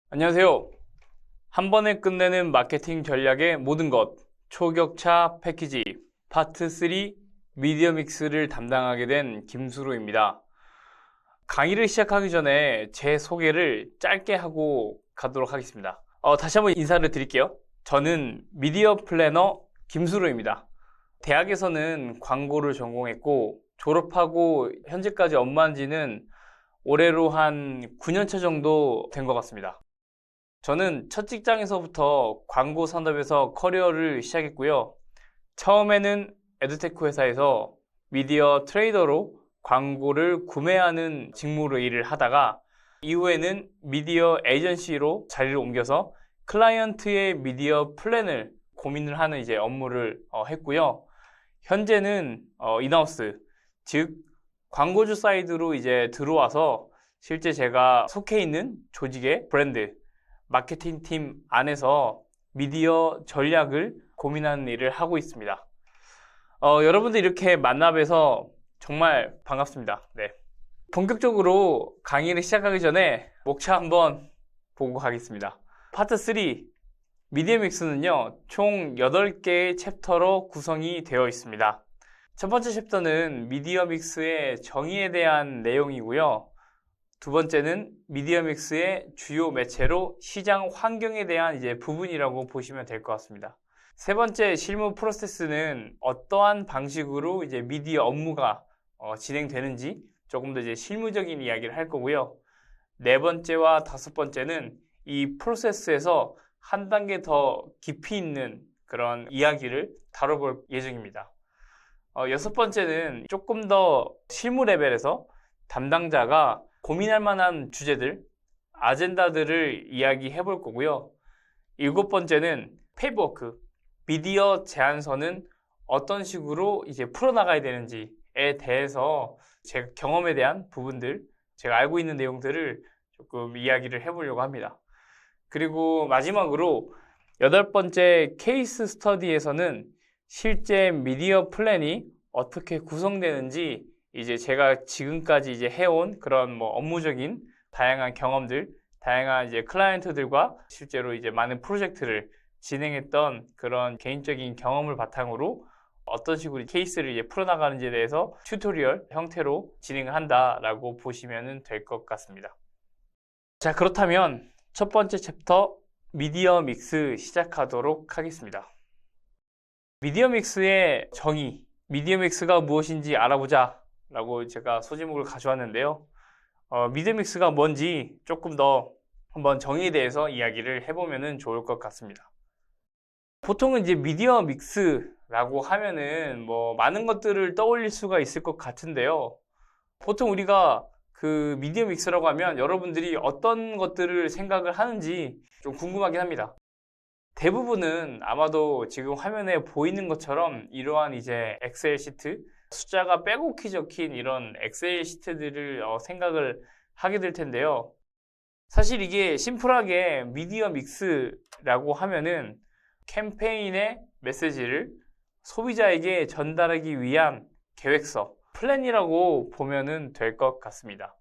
안녕하세요. 한 번에 끝내는 마케팅 전략의 모든 것, 초격차 패키지 파트 3 미디어 믹스를 담당하게 된 김수로입니다. 강의를 시작하기 전에 제 소개를 짧게 하고 가도록 하겠습니다. 다시 한번 인사를 드릴게요. 저는 미디어 플래너 김수로입니다. 대학에서는 광고를 전공했고 졸업하고 현재까지 업무한 지는 올해로 한 9년차 정도 된 것 같습니다. 저는 첫 직장에서부터 광고 산업에서 커리어를 시작했고요. 처음에는 에듀테크 회사에서 미디어 트레이더로 광고를 구매하는 직무로 일을 하다가 이후에는 미디어 에이전시로 자리를 옮겨서 클라이언트의 미디어 플랜을 고민을 하는 이제 업무를 했고요. 현재는 인하우스, 즉 광고주 사이드로 이제 들어와서 실제 제가 속해 있는 조직의 브랜드 마케팅 팀 안에서 미디어 전략을 고민하는 일을 하고 있습니다. 여러분들 이렇게 만나 뵈서 정말 반갑습니다. 네. 본격적으로 강의를 시작하기 전에 목차 한번 보고 가겠습니다. 파트 3 미디어 믹스는요, 총 8개의 챕터로 구성이 되어 있습니다. 첫 번째 챕터는 미디어 믹스의 정의에 대한 내용이고요. 두 번째는 미디어 믹스의 주요 매체로 시장 환경에 대한 이제 부분이라고 보시면 될 것 같습니다. 세 번째 실무 프로세스는 어떠한 방식으로 이제 미디어 업무가 진행되는지 조금 더 이제 실무적인 이야기를 할 거고요. 네 번째와 다섯 번째는 이 프로세스에서 한 단계 더 깊이 있는 그런 이야기를 다뤄볼 예정입니다. 여섯 번째는 조금 더 실무 레벨에서 담당자가 고민할 만한 주제들, 아젠다들을 이야기해 볼 거고요. 일곱 번째는 페이브워크, 미디어 제안서는 어떤 식으로 이제 풀어나가야 되는지에 대해서 제 경험에 대한 부분들, 제가 알고 있는 내용들을 조금 이야기를 해보려고 합니다. 그리고 마지막으로 여덟 번째 케이스 스터디에서는 실제 미디어 플랜이 어떻게 구성되는지 이제 제가 지금까지 이제 해온 그런 뭐 업무적인 다양한 경험들, 다양한 이제 클라이언트들과 실제로 이제 많은 프로젝트를 진행했던 그런 개인적인 경험을 바탕으로 어떤 식으로 케이스를 이제 풀어나가는지에 대해서 튜토리얼 형태로 진행을 한다라고 보시면 될 것 같습니다. 자, 그렇다면 첫 번째 챕터 미디어 믹스 시작하도록 하겠습니다. 미디어 믹스의 정의, 미디어 믹스가 무엇인지 알아보자 라고 제가 소제목을 가져왔는데요. 미디어 믹스가 뭔지 조금 더 한번 정의에 대해서 이야기를 해보면 좋을 것 같습니다. 보통은 이제 미디어 믹스라고 하면은 뭐 많은 것들을 떠올릴 수가 있을 것 같은데요. 보통 우리가 그 미디어 믹스라고 하면 여러분들이 어떤 것들을 생각을 하는지 좀 궁금하긴 합니다. 대부분은 아마도 지금 화면에 보이는 것처럼 이러한 이제 엑셀 시트, 숫자가 빼곡히 적힌 이런 엑셀 시트들을 생각을 하게 될 텐데요. 사실 이게 심플하게 미디어 믹스라고 하면은 캠페인의 메시지를 소비자에게 전달하기 위한 계획서, 플랜이라고 보면은 될 것 같습니다.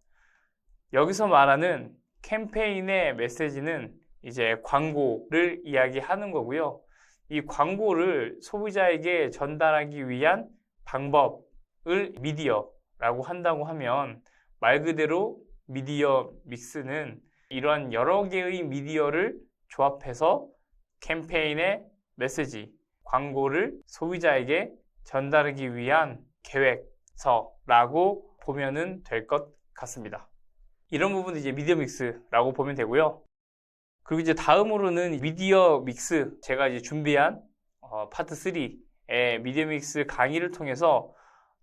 여기서 말하는 캠페인의 메시지는 이제 광고를 이야기하는 거고요. 이 광고를 소비자에게 전달하기 위한 방법을 미디어라고 한다고 하면 말 그대로 미디어 믹스는 이러한 여러 개의 미디어를 조합해서 캠페인의 메시지, 광고를 소비자에게 전달하기 위한 계획서라고 보면 될 것 같습니다. 이런 부분도 이제 미디어 믹스라고 보면 되고요. 그리고 이제 다음으로는 미디어 믹스, 제가 이제 준비한 파트 3의 미디어 믹스 강의를 통해서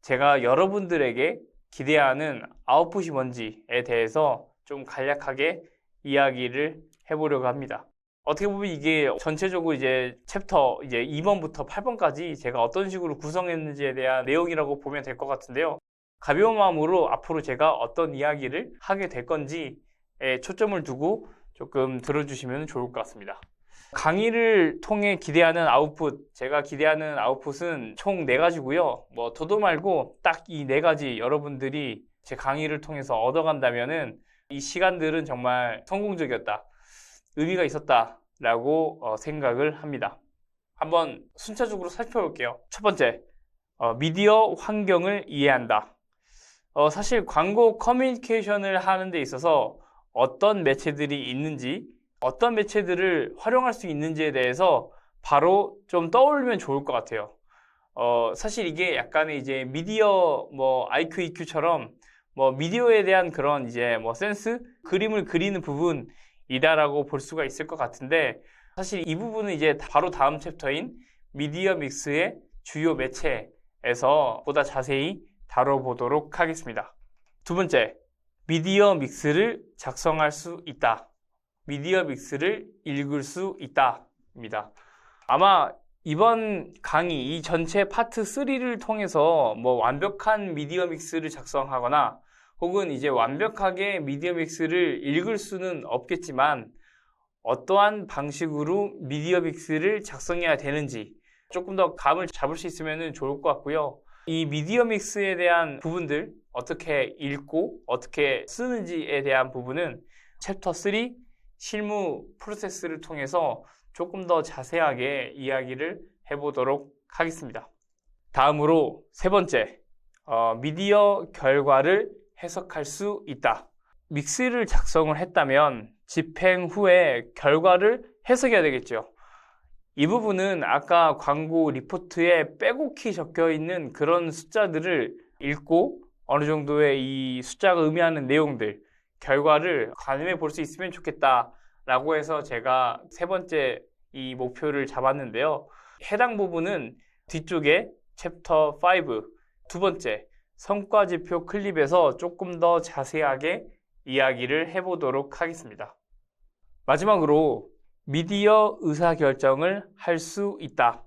제가 여러분들에게 기대하는 아웃풋이 뭔지에 대해서 좀 간략하게 이야기를 해보려고 합니다. 어떻게 보면 이게 전체적으로 이제 챕터 이제 2번부터 8번까지 제가 어떤 식으로 구성했는지에 대한 내용이라고 보면 될 것 같은데요. 가벼운 마음으로 앞으로 제가 어떤 이야기를 하게 될 건지에 초점을 두고 조금 들어주시면 좋을 것 같습니다. 강의를 통해 기대하는 아웃풋, 제가 기대하는 아웃풋은 총 4가지고요. 뭐 더도 말고 딱 이 4가지 여러분들이 제 강의를 통해서 얻어간다면은 이 시간들은 정말 성공적이었다. 의미가 있었다라고 생각을 합니다. 한번 순차적으로 살펴볼게요. 첫 번째, 미디어 환경을 이해한다. 사실 광고 커뮤니케이션을 하는 데 있어서 어떤 매체들이 있는지, 어떤 매체들을 활용할 수 있는지에 대해서 바로 좀 떠올리면 좋을 것 같아요. 사실 이게 약간의 이제 미디어 IQ, EQ처럼 미디어에 대한 그런 이제 센스, 그림을 그리는 부분이다라고 볼 수가 있을 것 같은데, 사실 이 부분은 이제 바로 다음 챕터인 미디어 믹스의 주요 매체에서 보다 자세히 다뤄보도록 하겠습니다. 두 번째, 미디어 믹스를 작성할 수 있다. 미디어 믹스를 읽을 수 있다. 입니다. 아마 이번 강의, 이 전체 파트 3를 통해서 완벽한 미디어 믹스를 작성하거나 혹은 이제 완벽하게 미디어 믹스를 읽을 수는 없겠지만 어떠한 방식으로 미디어 믹스를 작성해야 되는지 조금 더 감을 잡을 수 있으면 좋을 것 같고요. 이 미디어 믹스에 대한 부분들, 어떻게 읽고 어떻게 쓰는지에 대한 부분은 챕터 3 실무 프로세스를 통해서 조금 더 자세하게 이야기를 해보도록 하겠습니다. 다음으로 세 번째, 미디어 결과를 해석할 수 있다. 믹스를 작성을 했다면 집행 후에 결과를 해석해야 되겠죠. 이 부분은 아까 광고 리포트에 빼곡히 적혀 있는 그런 숫자들을 읽고 어느 정도의 이 숫자가 의미하는 내용들, 결과를 가늠해 볼 수 있으면 좋겠다라고 해서 제가 세 번째 이 목표를 잡았는데요. 해당 부분은 뒤쪽에 챕터 5 두 번째 성과지표 클립에서 조금 더 자세하게 이야기를 해보도록 하겠습니다. 마지막으로 미디어 의사결정을 할 수 있다.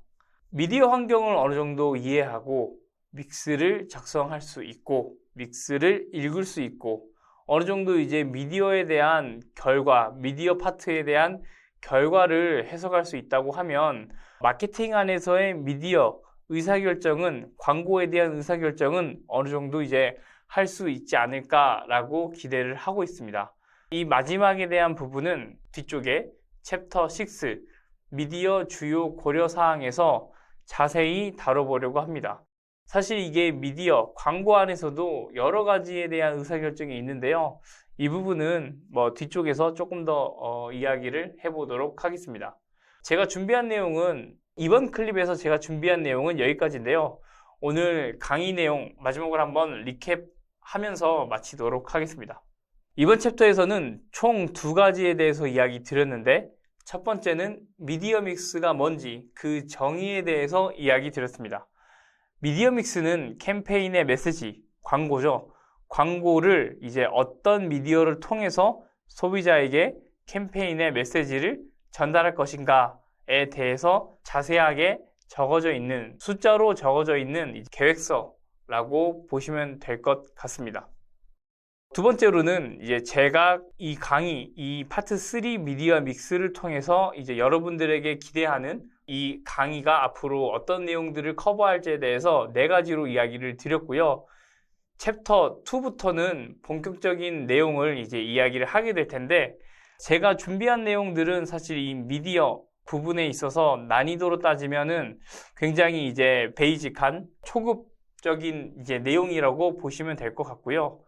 미디어 환경을 어느 정도 이해하고 믹스를 작성할 수 있고 믹스를 읽을 수 있고 어느 정도 이제 미디어에 대한 결과, 미디어 파트에 대한 결과를 해석할 수 있다고 하면 마케팅 안에서의 미디어 의사결정은, 광고에 대한 의사결정은 어느 정도 이제 할 수 있지 않을까라고 기대를 하고 있습니다. 이 마지막에 대한 부분은 뒤쪽에 챕터 6 미디어 주요 고려사항에서 자세히 다뤄보려고 합니다. 사실 이게 미디어, 광고 안에서도 여러 가지에 대한 의사결정이 있는데요. 이 부분은 뒤쪽에서 조금 더 이야기를 해보도록 하겠습니다. 제가 준비한 내용은, 이번 클립에서 제가 준비한 내용은 여기까지인데요. 오늘 강의 내용 마지막으로 한번 리캡하면서 마치도록 하겠습니다. 이번 챕터에서는 총 두 가지에 대해서 이야기 드렸는데, 첫 번째는 미디어 믹스가 뭔지 그 정의에 대해서 이야기 드렸습니다. 미디어 믹스는 캠페인의 메시지, 광고죠. 광고를 이제 어떤 미디어를 통해서 소비자에게 캠페인의 메시지를 전달할 것인가에 대해서 자세하게 적어져 있는, 숫자로 적어져 있는 계획서라고 보시면 될 것 같습니다. 두 번째로는 이제 제가 이 강의, 이 파트 3 미디어 믹스를 통해서 이제 여러분들에게 기대하는 이 강의가 앞으로 어떤 내용들을 커버할지에 대해서 네 가지로 이야기를 드렸고요. 챕터 2부터는 본격적인 내용을 이제 이야기를 하게 될 텐데, 제가 준비한 내용들은 사실 이 미디어 부분에 있어서 난이도로 따지면은 굉장히 이제 베이직한 초급적인 이제 내용이라고 보시면 될 것 같고요.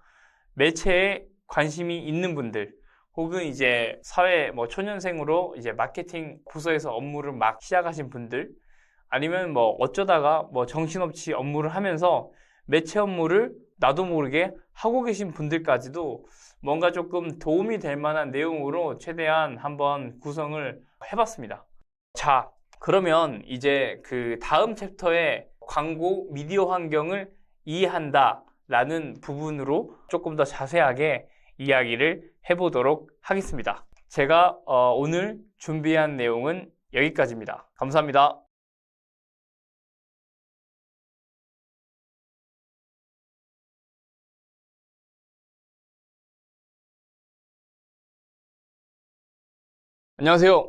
매체에 관심이 있는 분들, 혹은 이제 사회 초년생으로 이제 마케팅 부서에서 업무를 막 시작하신 분들, 아니면 어쩌다가 정신없이 업무를 하면서 매체 업무를 나도 모르게 하고 계신 분들까지도 뭔가 조금 도움이 될 만한 내용으로 최대한 한번 구성을 해봤습니다. 자, 그러면 이제 그 다음 챕터의 광고 미디어 환경을 이해한다 라는 부분으로 조금 더 자세하게 이야기를 해보도록 하겠습니다. 제가 오늘 준비한 내용은 여기까지입니다. 감사합니다. 안녕하세요.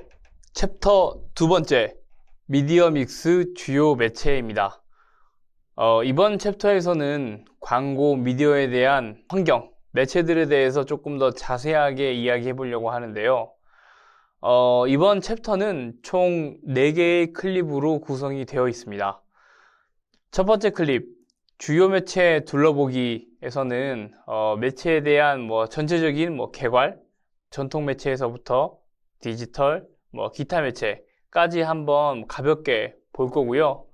챕터 두 번째, 미디어 믹스 주요 매체입니다. 이번 챕터에서는 광고 미디어에 대한 환경, 매체들에 대해서 조금 더 자세하게 이야기해 보려고 하는데요. 이번 챕터는 총 4개의 클립으로 구성이 되어 있습니다. 첫 번째 클립, 주요 매체 둘러보기에서는 매체에 대한 전체적인 개괄, 전통 매체에서부터 디지털, 기타 매체까지 한번 가볍게 볼 거고요.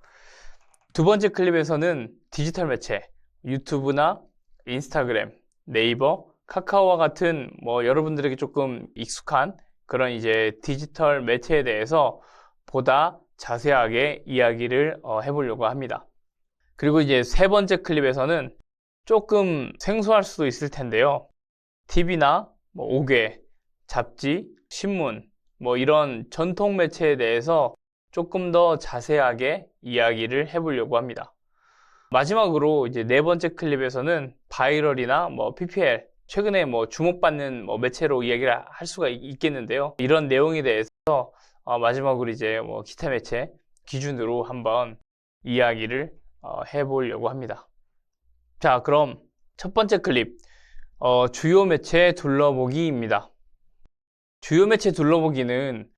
두 번째 클립에서는 디지털 매체, 유튜브나 인스타그램, 네이버, 카카오와 같은 여러분들에게 조금 익숙한 그런 이제 디지털 매체에 대해서 보다 자세하게 이야기를 해보려고 합니다. 그리고 이제 세 번째 클립에서는 조금 생소할 수도 있을 텐데요. TV나 5개, 잡지, 신문, 이런 전통 매체에 대해서 조금 더 자세하게 이야기를 해보려고 합니다. 마지막으로 이제 네 번째 클립에서는 바이럴이나 PPL, 최근에 주목받는 매체로 이야기를 할 수가 있겠는데요. 이런 내용에 대해서 마지막으로 이제 기타 매체 기준으로 한번 이야기를 해보려고 합니다. 자, 그럼 첫 번째 클립, 주요 매체 둘러보기입니다. 주요 매체 둘러보기는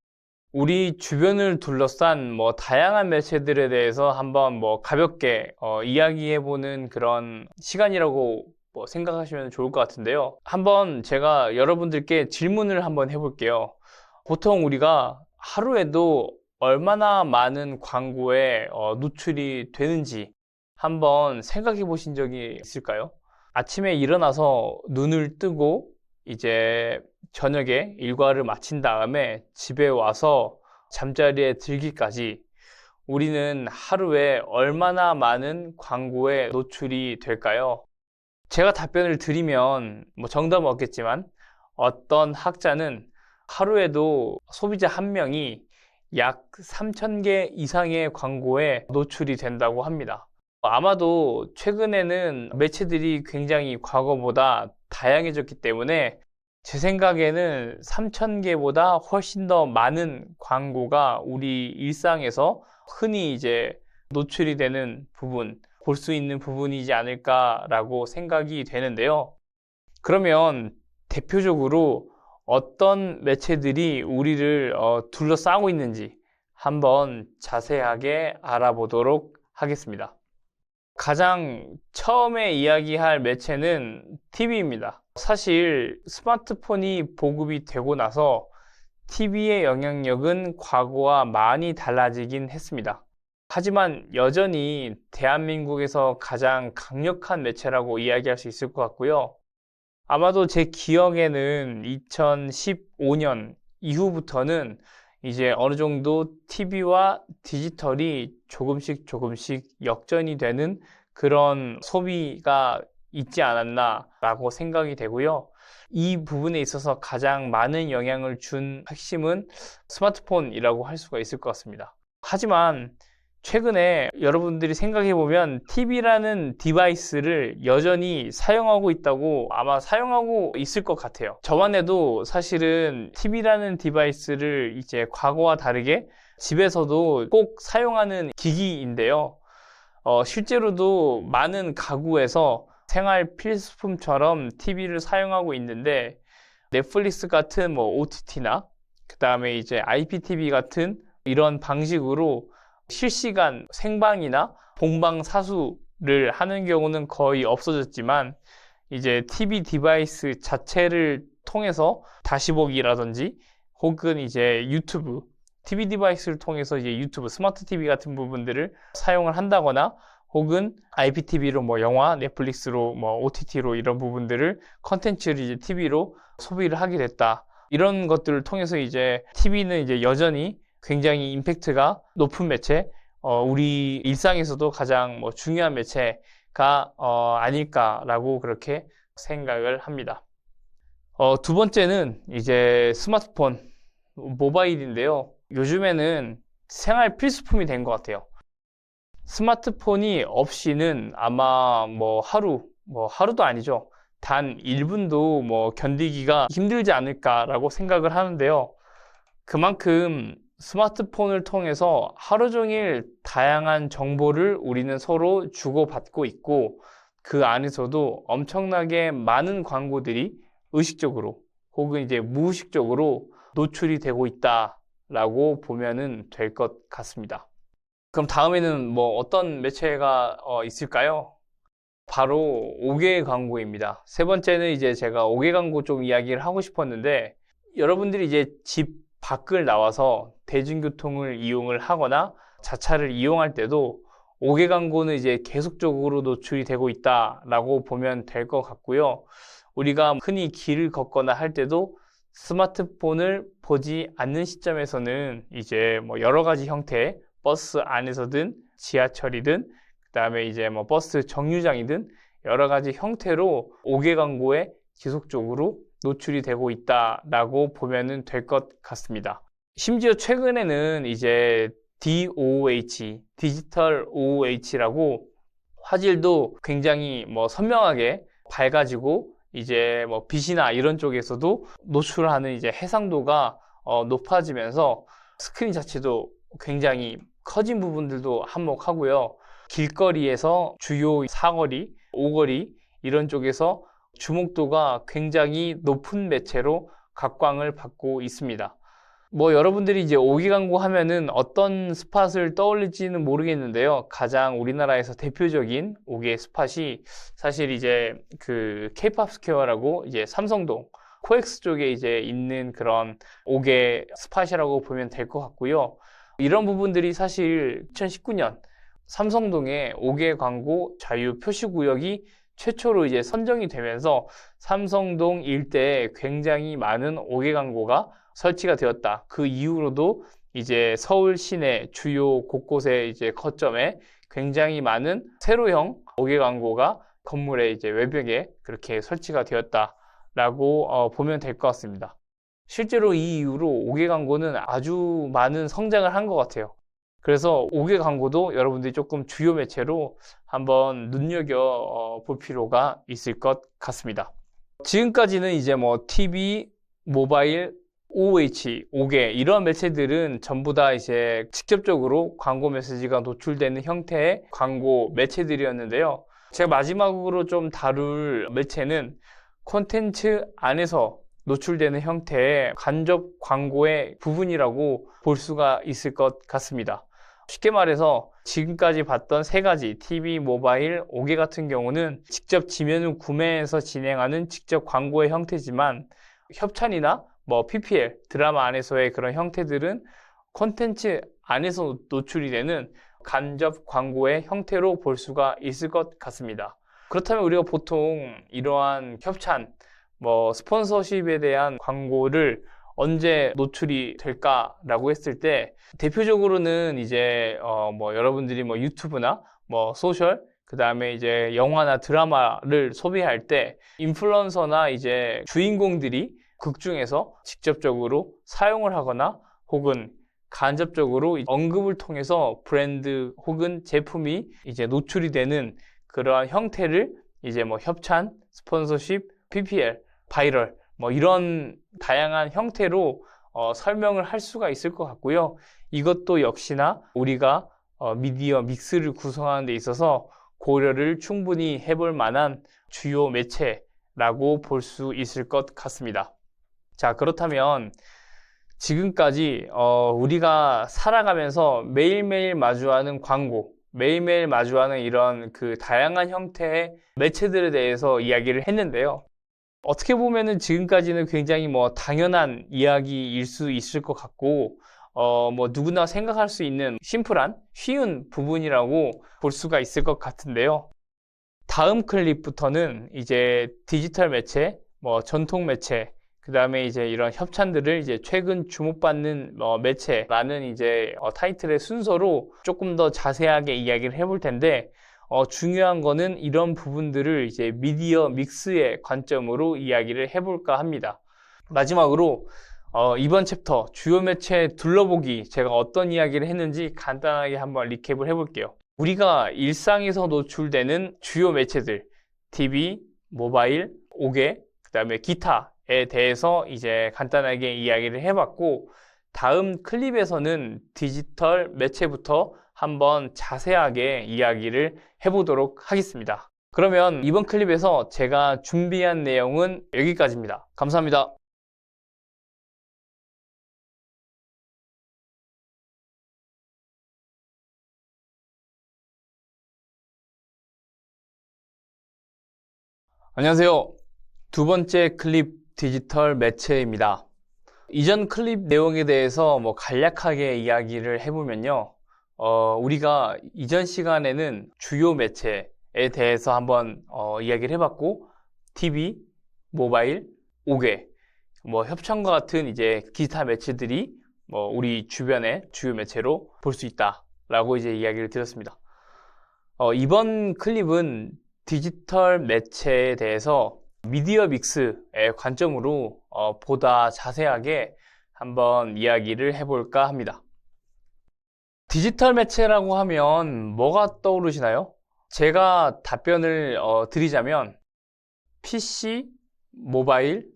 우리 주변을 둘러싼 다양한 매체들에 대해서 한번 가볍게 이야기해보는 그런 시간이라고 생각하시면 좋을 것 같은데요. 한번 제가 여러분들께 질문을 한번 해볼게요. 보통 우리가 하루에도 얼마나 많은 광고에 노출이 되는지 한번 생각해 보신 적이 있을까요? 아침에 일어나서 눈을 뜨고 이제 저녁에 일과를 마친 다음에 집에 와서 잠자리에 들기까지 우리는 하루에 얼마나 많은 광고에 노출이 될까요? 제가 답변을 드리면 정답은 없겠지만 어떤 학자는 하루에도 소비자 한 명이 약 3,000개 이상의 광고에 노출이 된다고 합니다. 아마도 최근에는 매체들이 굉장히 과거보다 다양해졌기 때문에 제 생각에는 3,000개보다 훨씬 더 많은 광고가 우리 일상에서 흔히 이제 노출이 되는 부분, 볼 수 있는 부분이지 않을까라고 생각이 되는데요. 그러면 대표적으로 어떤 매체들이 우리를 둘러싸고 있는지 한번 자세하게 알아보도록 하겠습니다. 가장 처음에 이야기할 매체는 TV입니다. 사실 스마트폰이 보급이 되고 나서 TV의 영향력은 과거와 많이 달라지긴 했습니다. 하지만 여전히 대한민국에서 가장 강력한 매체라고 이야기할 수 있을 것 같고요. 아마도 제 기억에는 2015년 이후부터는 이제 어느 정도 TV와 디지털이 조금씩 역전이 되는 그런 소비가 있지 않았나라고 생각이 되고요. 이 부분에 있어서 가장 많은 영향을 준 핵심은 스마트폰이라고 할 수가 있을 것 같습니다. 하지만 최근에 여러분들이 생각해보면 TV라는 디바이스를 여전히 사용하고 있다고 아마 사용하고 있을 것 같아요. 저만 해도 사실은 TV라는 디바이스를 이제 과거와 다르게 집에서도 꼭 사용하는 기기인데요. 실제로도 많은 가구에서 생활 필수품처럼 TV를 사용하고 있는데 넷플릭스 같은 OTT나 그 다음에 이제 IPTV 같은 이런 방식으로 실시간 생방이나 본방사수를 하는 경우는 거의 없어졌지만 이제 TV 디바이스 자체를 통해서 다시 보기라든지 혹은 이제 유튜브 TV 디바이스를 통해서 이제 유튜브 스마트 TV 같은 부분들을 사용을 한다거나 혹은 IPTV로 영화, 넷플릭스로 OTT로 이런 부분들을 컨텐츠를 이제 TV로 소비를 하게 됐다. 이런 것들을 통해서 이제 TV는 이제 여전히 굉장히 임팩트가 높은 매체, 우리 일상에서도 가장 중요한 매체가 아닐까라고 그렇게 생각을 합니다. 두 번째는 이제 스마트폰, 모바일인데요. 요즘에는 생활 필수품이 된 것 같아요. 스마트폰이 없이는 아마 하루도 아니죠. 단 1분도 견디기가 힘들지 않을까라고 생각을 하는데요. 그만큼 스마트폰을 통해서 하루 종일 다양한 정보를 우리는 서로 주고받고 있고 그 안에서도 엄청나게 많은 광고들이 의식적으로 혹은 이제 무의식적으로 노출이 되고 있다라고 보면은 될 것 같습니다. 그럼 다음에는 뭐 어떤 매체가 있을까요? 바로 5개 광고입니다. 세 번째는 이제 제가 5개 광고 좀 이야기를 하고 싶었는데, 여러분들이 이제 집 밖을 나와서 대중교통을 이용을 하거나 자차를 이용할 때도 5개 광고는 이제 계속적으로 노출이 되고 있다라고 보면 될 것 같고요. 우리가 흔히 길을 걷거나 할 때도 스마트폰을 보지 않는 시점에서는 이제 뭐 여러 가지 형태, 버스 안에서든 지하철이든 그다음에 이제 뭐 버스 정류장이든 여러 가지 형태로 5개 광고에 지속적으로 노출이 되고 있다라고 보면은 될 것 같습니다. 심지어 최근에는 이제 DOOH, 디지털 OOH라고 화질도 굉장히 뭐 선명하게 밝아지고 이제 뭐 빛이나 이런 쪽에서도 노출하는 이제 해상도가 높아지면서 스크린 자체도 굉장히 커진 부분들도 한몫하고요. 길거리에서 주요 사거리, 오거리 이런 쪽에서 주목도가 굉장히 높은 매체로 각광을 받고 있습니다. 뭐 여러분들이 이제 5개 광고 하면은 어떤 스팟을 떠올릴지는 모르겠는데요. 가장 우리나라에서 대표적인 5개 스팟이 사실 이제 그 K-POP 스퀘어라고 이제 삼성동 코엑스 쪽에 이제 있는 그런 5개 스팟이라고 보면 될 것 같고요. 이런 부분들이 사실 2019년 삼성동의 5개 광고 자유 표시구역이 최초로 이제 선정이 되면서 삼성동 일대에 굉장히 많은 5개 광고가 설치가 되었다. 그 이후로도 이제 서울 시내 주요 곳곳에 이제 거점에 굉장히 많은 세로형 5개 광고가 건물의 이제 외벽에 그렇게 설치가 되었다라고 보면 될 것 같습니다. 실제로 이 이후로 5개 광고는 아주 많은 성장을 한 것 같아요. 그래서 5개 광고도 여러분들이 조금 주요 매체로 한번 눈여겨 볼 필요가 있을 것 같습니다. 지금까지는 이제 뭐 TV, 모바일, OOH, 5개 이런 매체들은 전부 다 이제 직접적으로 광고 메시지가 노출되는 형태의 광고 매체들이었는데요. 제가 마지막으로 좀 다룰 매체는 콘텐츠 안에서 노출되는 형태의 간접 광고의 부분이라고 볼 수가 있을 것 같습니다. 쉽게 말해서 지금까지 봤던 세 가지 TV, 모바일, 5개 같은 경우는 직접 지면을 구매해서 진행하는 직접 광고의 형태지만 협찬이나 뭐 PPL, 드라마 안에서의 그런 형태들은 콘텐츠 안에서 노출이 되는 간접 광고의 형태로 볼 수가 있을 것 같습니다. 그렇다면 우리가 보통 이러한 협찬, 뭐 스폰서십에 대한 광고를 언제 노출이 될까라고 했을 때 대표적으로는 이제 뭐 여러분들이 뭐 유튜브나 뭐 소셜 그 다음에 이제 영화나 드라마를 소비할 때 인플루언서나 이제 주인공들이 극 중에서 직접적으로 사용을 하거나 혹은 간접적으로 언급을 통해서 브랜드 혹은 제품이 이제 노출이 되는 그러한 형태를 이제 뭐 협찬, 스폰서십, PPL, 바이럴 뭐 이런 다양한 형태로 설명을 할 수가 있을 것 같고요. 이것도 역시나 우리가 미디어 믹스를 구성하는 데 있어서 고려를 충분히 해볼 만한 주요 매체라고 볼 수 있을 것 같습니다. 자, 그렇다면 지금까지 우리가 살아가면서 매일매일 마주하는 광고, 매일매일 마주하는 이런 그 다양한 형태의 매체들에 대해서 이야기를 했는데요. 어떻게 보면은 지금까지는 굉장히 뭐 당연한 이야기일 수 있을 것 같고, 뭐 누구나 생각할 수 있는 심플한, 쉬운 부분이라고 볼 수가 있을 것 같은데요. 다음 클립부터는 이제 디지털 매체, 뭐 전통 매체, 그 다음에 이제 이런 협찬들을 이제 최근 주목받는 매체라는 이제 타이틀의 순서로 조금 더 자세하게 이야기를 해볼 텐데, 중요한 거는 이런 부분들을 이제 미디어 믹스의 관점으로 이야기를 해볼까 합니다. 마지막으로 이번 챕터 주요 매체 둘러보기 제가 어떤 이야기를 했는지 간단하게 한번 리캡을 해볼게요. 우리가 일상에서 노출되는 주요 매체들 TV, 모바일, 5개, 그 다음에 기타에 대해서 이제 간단하게 이야기를 해봤고, 다음 클립에서는 디지털 매체부터 한번 자세하게 이야기를 해보도록 하겠습니다. 그러면 이번 클립에서 제가 준비한 내용은 여기까지입니다. 감사합니다. 안녕하세요. 두 번째 클립 디지털 매체입니다. 이전 클립 내용에 대해서 간략하게 이야기를 해보면요. 우리가 이전 시간에는 주요 매체에 대해서 한번 이야기를 해봤고, TV, 모바일, 5개, 협찬과 같은 이제 기타 매체들이 우리 주변의 주요 매체로 볼 수 있다라고 이제 이야기를 드렸습니다. 이번 클립은 디지털 매체에 대해서 미디어 믹스의 관점으로 보다 자세하게 한번 이야기를 해볼까 합니다. 디지털 매체라고 하면 뭐가 떠오르시나요? 제가 답변을 드리자면 PC, 모바일,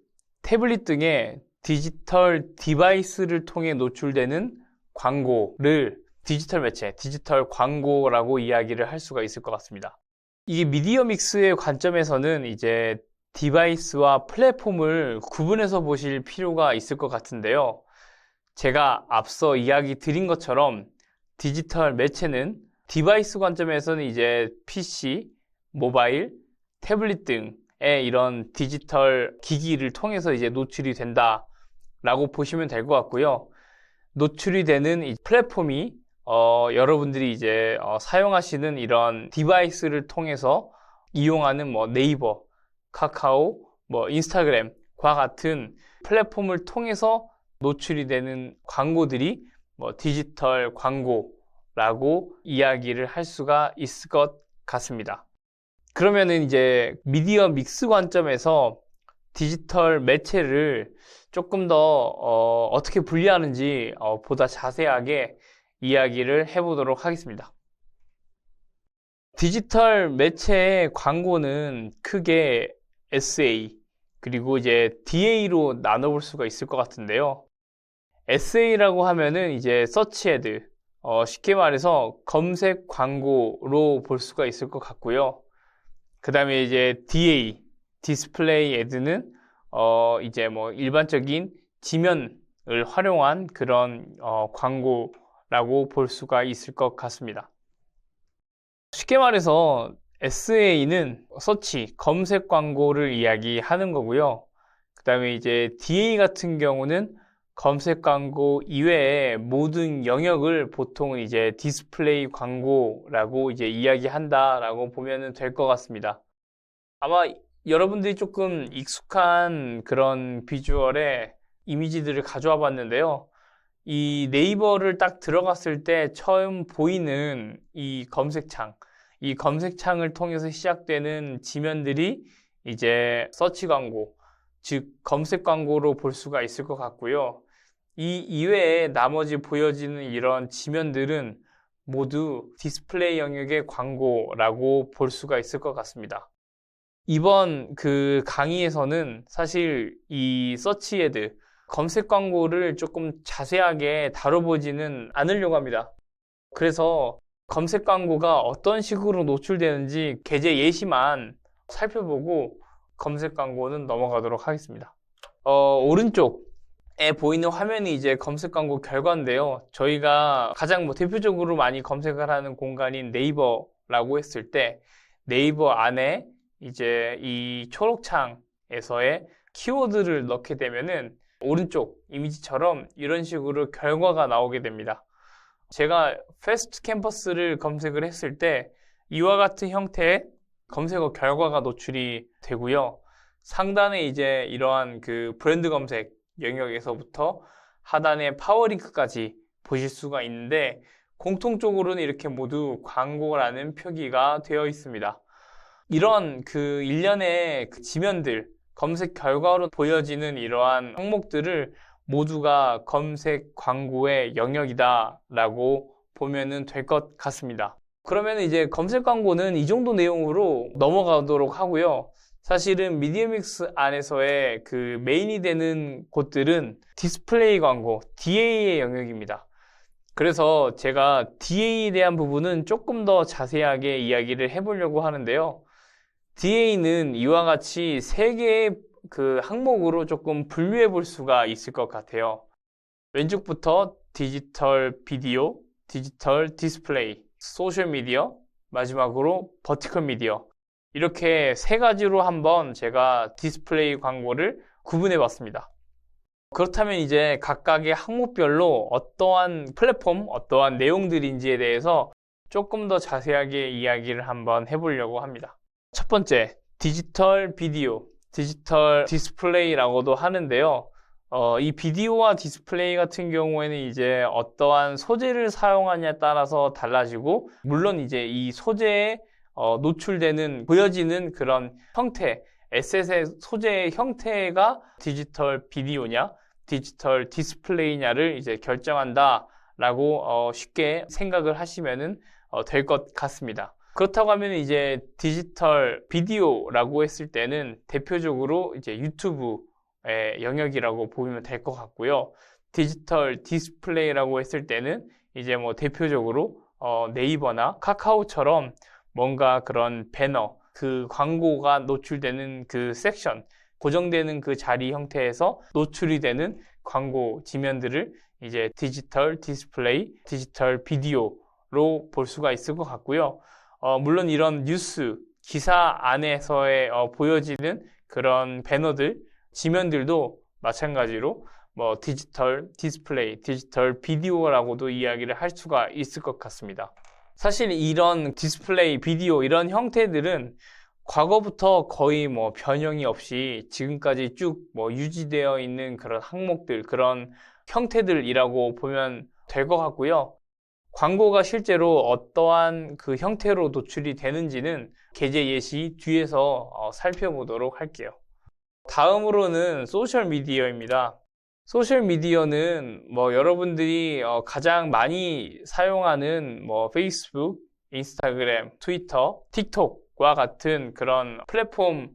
태블릿 등의 디지털 디바이스를 통해 노출되는 광고를 디지털 매체, 디지털 광고라고 이야기를 할 수가 있을 것 같습니다. 이게 미디어 믹스의 관점에서는 이제 디바이스와 플랫폼을 구분해서 보실 필요가 있을 것 같은데요. 제가 앞서 이야기 드린 것처럼 디지털 매체는 디바이스 관점에서는 이제 PC, 모바일, 태블릿 등의 이런 디지털 기기를 통해서 이제 노출이 된다라고 보시면 될 것 같고요. 노출이 되는 이 플랫폼이 여러분들이 이제 사용하시는 이런 디바이스를 통해서 이용하는 네이버, 카카오, 인스타그램과 같은 플랫폼을 통해서 노출이 되는 광고들이 디지털 광고라고 이야기를 할 수가 있을 것 같습니다. 그러면은 이제 미디어 믹스 관점에서 디지털 매체를 조금 더 어떻게 분리하는지 보다 자세하게 이야기를 해보도록 하겠습니다. 디지털 매체의 광고는 크게 SA 그리고 이제 DA로 나눠볼 수가 있을 것 같은데요. SA라고 하면은 이제 서치 애드, 쉽게 말해서 검색 광고로 볼 수가 있을 것 같고요. 그 다음에 이제 DA, 디스플레이 애드는 이제 일반적인 지면을 활용한 그런 광고라고 볼 수가 있을 것 같습니다. 쉽게 말해서 SA는 서치, 검색 광고를 이야기하는 거고요. 그 다음에 이제 DA 같은 경우는 검색 광고 이외의 모든 영역을 보통 이제 디스플레이 광고라고 이제 이야기한다라고 보면 될 것 같습니다. 아마 여러분들이 조금 익숙한 그런 비주얼의 이미지들을 가져와 봤는데요. 이 네이버를 딱 들어갔을 때 처음 보이는 이 검색창을 통해서 시작되는 지면들이 이제 서치 광고, 즉 검색 광고로 볼 수가 있을 것 같고요. 이 이외에 나머지 보여지는 이런 지면들은 모두 디스플레이 영역의 광고라고 볼 수가 있을 것 같습니다. 이번 그 강의에서는 사실 이 서치 애드, 검색 광고를 조금 자세하게 다뤄보지는 않으려고 합니다. 그래서 검색 광고가 어떤 식으로 노출되는지 계제 예시만 살펴보고 검색 광고는 넘어가도록 하겠습니다. 오른쪽에 보이는 화면이 이제 검색 광고 결과인데요. 저희가 가장 대표적으로 많이 검색을 하는 공간인 네이버라고 했을 때 네이버 안에 이제 이 초록창에서의 키워드를 넣게 되면은 오른쪽 이미지처럼 이런 식으로 결과가 나오게 됩니다. 제가 패스트 캠퍼스를 검색을 했을 때 이와 같은 형태의 검색어 결과가 노출이 되고요. 상단에 이제 이러한 그 브랜드 검색 영역에서부터 하단에 파워링크까지 보실 수가 있는데 공통적으로는 이렇게 모두 광고라는 표기가 되어 있습니다. 이런 그 일련의 그 지면들, 검색 결과로 보여지는 이러한 항목들을 모두가 검색 광고의 영역이다라고 보면은 될 것 같습니다. 그러면 이제 검색 광고는 이 정도 내용으로 넘어가도록 하고요. 사실은 미디어 믹스 안에서의 그 메인이 되는 곳들은 디스플레이 광고, DA의 영역입니다. 그래서 제가 DA에 대한 부분은 조금 더 자세하게 이야기를 해보려고 하는데요. DA는 이와 같이 세 개의 그 항목으로 조금 분류해 볼 수가 있을 것 같아요. 왼쪽부터 디지털 비디오, 디지털 디스플레이, 소셜 미디어, 마지막으로 버티컬 미디어. 이렇게 세 가지로 한번 제가 디스플레이 광고를 구분해 봤습니다. 그렇다면 이제 각각의 항목별로 어떠한 플랫폼, 어떠한 내용들인지에 대해서 조금 더 자세하게 이야기를 한번 해보려고 합니다. 첫 번째, 디지털 비디오, 디지털 디스플레이라고도 하는데요. 이 비디오와 디스플레이 같은 경우에는 이제 어떠한 소재를 사용하냐에 따라서 달라지고, 물론 이제 이 소재에 노출되는, 보여지는 그런 형태, 에셋의 소재의 형태가 디지털 비디오냐, 디지털 디스플레이냐를 이제 결정한다라고 쉽게 생각을 하시면은 될 것 같습니다. 그렇다고 하면 이제 디지털 비디오라고 했을 때는 대표적으로 이제 유튜브의 영역이라고 보면 될 것 같고요. 디지털 디스플레이라고 했을 때는 이제 뭐 대표적으로 네이버나 카카오처럼 뭔가 그런 배너, 그 광고가 노출되는 그 섹션, 고정되는 그 자리 형태에서 노출이 되는 광고 지면들을 이제 디지털 디스플레이, 디지털 비디오로 볼 수가 있을 것 같고요. 물론 이런 뉴스, 기사 안에서의 보여지는 그런 배너들, 지면들도 마찬가지로 뭐 디지털 디스플레이, 디지털 비디오라고도 이야기를 할 수가 있을 것 같습니다. 사실 이런 디스플레이, 비디오 이런 형태들은 과거부터 거의 뭐 변형이 없이 지금까지 쭉 뭐 유지되어 있는 그런 항목들, 그런 형태들이라고 보면 될 것 같고요. 광고가 실제로 어떠한 그 형태로 노출이 되는지는 게재 예시 뒤에서 살펴보도록 할게요. 다음으로는 소셜미디어입니다. 소셜미디어는 뭐 여러분들이 가장 많이 사용하는 뭐 페이스북, 인스타그램, 트위터, 틱톡과 같은 그런 플랫폼을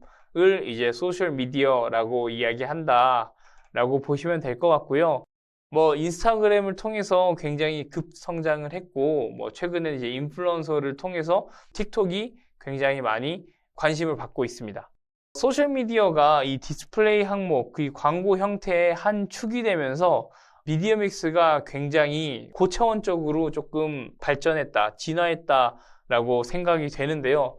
이제 소셜미디어라고 이야기한다라고 보시면 될 것 같고요. 뭐 인스타그램을 통해서 굉장히 급성장을 했고, 뭐 최근에 이제 인플루언서를 통해서 틱톡이 굉장히 많이 관심을 받고 있습니다. 소셜미디어가 이 디스플레이 항목, 그 광고 형태의 한 축이 되면서 미디어 믹스가 굉장히 고차원적으로 조금 발전했다, 진화했다라고 생각이 되는데요.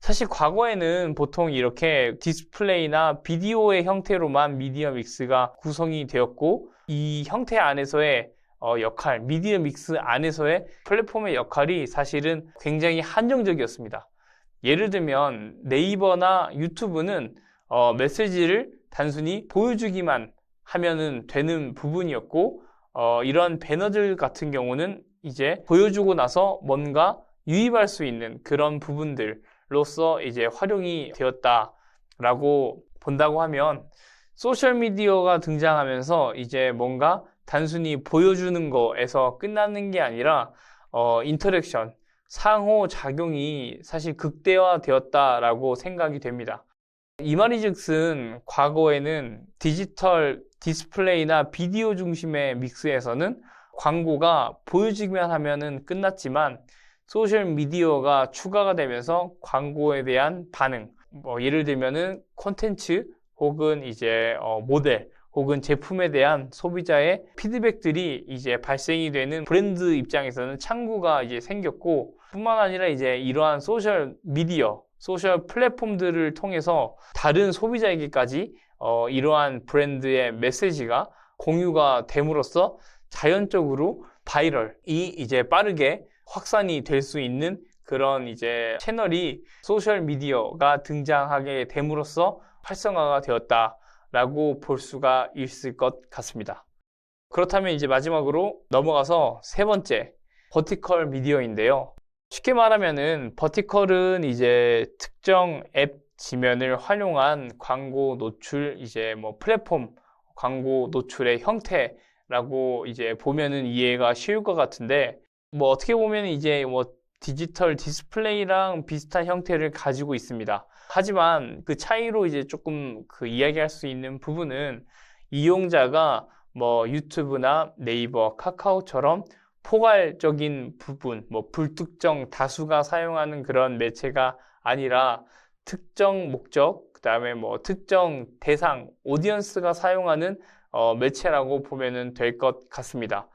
사실 과거에는 보통 이렇게 디스플레이나 비디오의 형태로만 미디어 믹스가 구성이 되었고, 이 형태 안에서의 역할, 미디어 믹스 안에서의 플랫폼의 역할이 사실은 굉장히 한정적이었습니다. 예를 들면 네이버나 유튜브는 메시지를 단순히 보여주기만 하면은 되는 부분이었고, 이런 배너들 같은 경우는 이제 보여주고 나서 뭔가 유입할 수 있는 그런 부분들로서 이제 활용이 되었다라고 본다고 하면, 소셜미디어가 등장하면서 이제 뭔가 단순히 보여주는 거에서 끝나는 게 아니라 인터랙션, 상호작용이 사실 극대화되었다라고 생각이 됩니다. 이 말이즉슨 과거에는 디지털 디스플레이나 비디오 중심의 믹스에서는 광고가 보여지기만 하면은 끝났지만, 소셜미디어가 추가가 되면서 광고에 대한 반응, 뭐 예를 들면은 콘텐츠 혹은 이제 모델 혹은 제품에 대한 소비자의 피드백들이 이제 발생이 되는 브랜드 입장에서는 창구가 이제 생겼고, 뿐만 아니라 이제 이러한 소셜 미디어, 소셜 플랫폼들을 통해서 다른 소비자에게까지 이러한 브랜드의 메시지가 공유가 됨으로써 자연적으로 바이럴이 이제 빠르게 확산이 될 수 있는 그런 이제 채널이 소셜 미디어가 등장하게 됨으로써 활성화가 되었다라고 볼 수가 있을 것 같습니다. 그렇다면 이제 마지막으로 넘어가서 세 번째, 버티컬 미디어인데요. 쉽게 말하면은 버티컬은 이제 특정 앱 지면을 활용한 광고 노출, 이제 뭐 플랫폼 광고 노출의 형태라고 이제 보면은 이해가 쉬울 것 같은데, 뭐 어떻게 보면 이제 뭐 디지털 디스플레이랑 비슷한 형태를 가지고 있습니다. 하지만 그 차이로 이제 조금 그 이야기할 수 있는 부분은, 이용자가 뭐 유튜브나 네이버, 카카오처럼 포괄적인 부분, 뭐 불특정 다수가 사용하는 그런 매체가 아니라 특정 목적, 그 다음에 뭐 특정 대상, 오디언스가 사용하는 매체라고 보면 될 것 같습니다.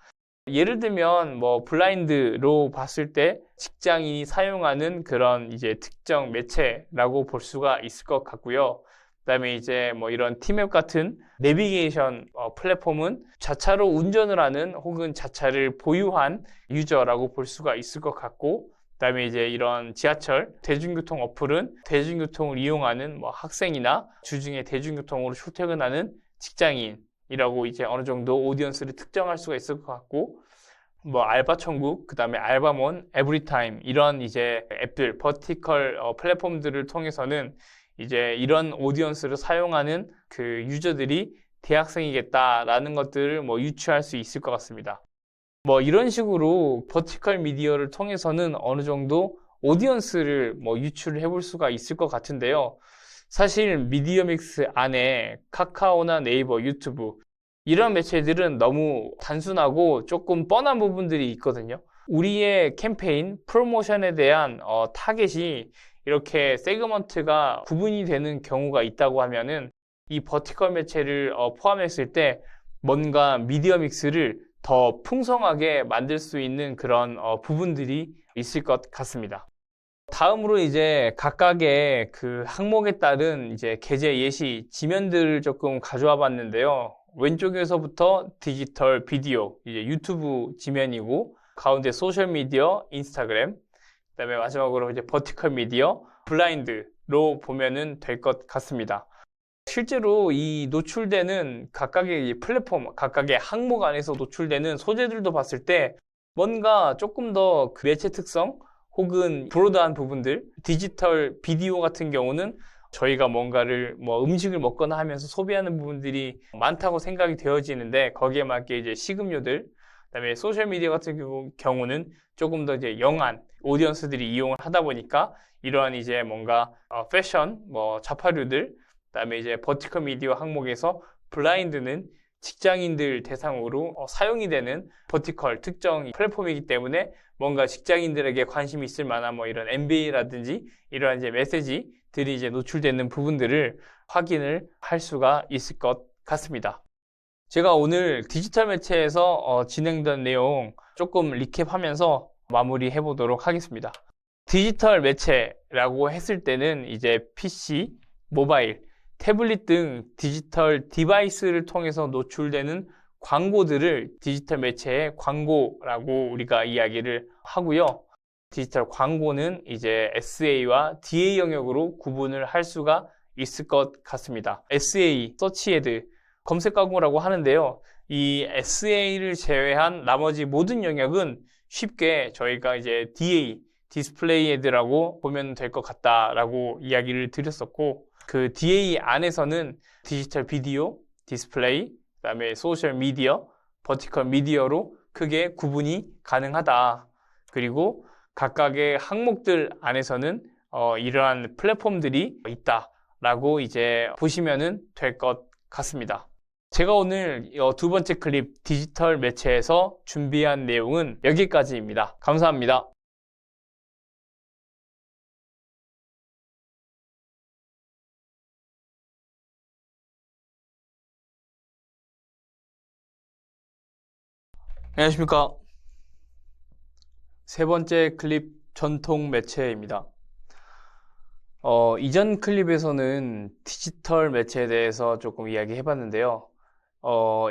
예를 들면 뭐 블라인드로 봤을 때 직장인이 사용하는 그런 이제 특정 매체라고 볼 수가 있을 것 같고요. 그다음에 이제 뭐 이런 티맵 같은 내비게이션 플랫폼은 자차로 운전을 하는 혹은 자차를 보유한 유저라고 볼 수가 있을 것 같고, 그다음에 이제 이런 지하철 대중교통 어플은 대중교통을 이용하는 뭐 학생이나 주중에 대중교통으로 출퇴근하는 직장인이라고 이제 어느 정도 오디언스를 특정할 수가 있을 것 같고, 뭐 알바천국, 그다음에 알바몬, 에브리타임 이런 이제 앱들, 버티컬 플랫폼들을 통해서는 이제 이런 오디언스를 사용하는 그 유저들이 대학생이겠다라는 것들을 뭐 유추할 수 있을 것 같습니다. 뭐 이런 식으로 버티컬 미디어를 통해서는 어느 정도 오디언스를 뭐 유추를 해볼 수가 있을 것 같은데요. 사실 미디어 믹스 안에 카카오나 네이버, 유튜브 이런 매체들은 너무 단순하고 조금 뻔한 부분들이 있거든요. 우리의 캠페인, 프로모션에 대한 타겟이 이렇게 세그먼트가 구분이 되는 경우가 있다고 하면은 이 버티컬 매체를 포함했을 때 뭔가 미디어 믹스를 더 풍성하게 만들 수 있는 그런 부분들이 있을 것 같습니다. 다음으로 이제 각각의 그 항목에 따른 이제 게재 예시 지면들을 조금 가져와 봤는데요. 왼쪽에서부터 디지털 비디오, 이제 유튜브 지면이고, 가운데 소셜 미디어, 인스타그램, 그다음에 마지막으로 이제 버티컬 미디어, 블라인드로 보면은 될 것 같습니다. 실제로 이 노출되는 각각의 플랫폼, 각각의 항목 안에서 노출되는 소재들도 봤을 때 뭔가 조금 더 그 매체 특성 혹은 브로드한 부분들, 디지털 비디오 같은 경우는 저희가 뭔가를 뭐 음식을 먹거나 하면서 소비하는 부분들이 많다고 생각이 되어지는데, 거기에 맞게 이제 식음료들, 그다음에 소셜 미디어 같은 경우는 조금 더 이제 영한 오디언스들이 이용을 하다 보니까 이러한 이제 뭔가 패션, 뭐 자파류들, 그다음에 이제 버티컬 미디어 항목에서 블라인드는 직장인들 대상으로 사용이 되는 버티컬 특정 플랫폼이기 때문에 뭔가 직장인들에게 관심이 있을 만한 뭐 이런 MBA라든지 이러한 이제 메시지들이 이제 노출되는 부분들을 확인을 할 수가 있을 것 같습니다. 제가 오늘 디지털 매체에서 진행된 내용 조금 리캡하면서 마무리해 보도록 하겠습니다. 디지털 매체라고 했을 때는 이제 PC, 모바일, 태블릿 등 디지털 디바이스를 통해서 노출되는 광고들을 디지털 매체의 광고라고 우리가 이야기를 하고요. 디지털 광고는 이제 SA와 DA 영역으로 구분을 할 수가 있을 것 같습니다. SA, 서치 애드, 검색 광고라고 하는데요. 이 SA를 제외한 나머지 모든 영역은 쉽게 저희가 이제 DA, 디스플레이 애드라고 보면 될 것 같다라고 이야기를 드렸었고, 그 DA 안에서는 디지털 비디오, 디스플레이, 그다음에 소셜 미디어, 버티컬 미디어로 크게 구분이 가능하다. 그리고 각각의 항목들 안에서는 이러한 플랫폼들이 있다라고 이제 보시면은 될 것 같습니다. 제가 오늘 두 번째 클립 디지털 매체에서 준비한 내용은 여기까지입니다. 감사합니다. 안녕하십니까. 세 번째 클립 전통 매체입니다. 이전 클립에서는 디지털 매체에 대해서 조금 이야기해 봤는데요.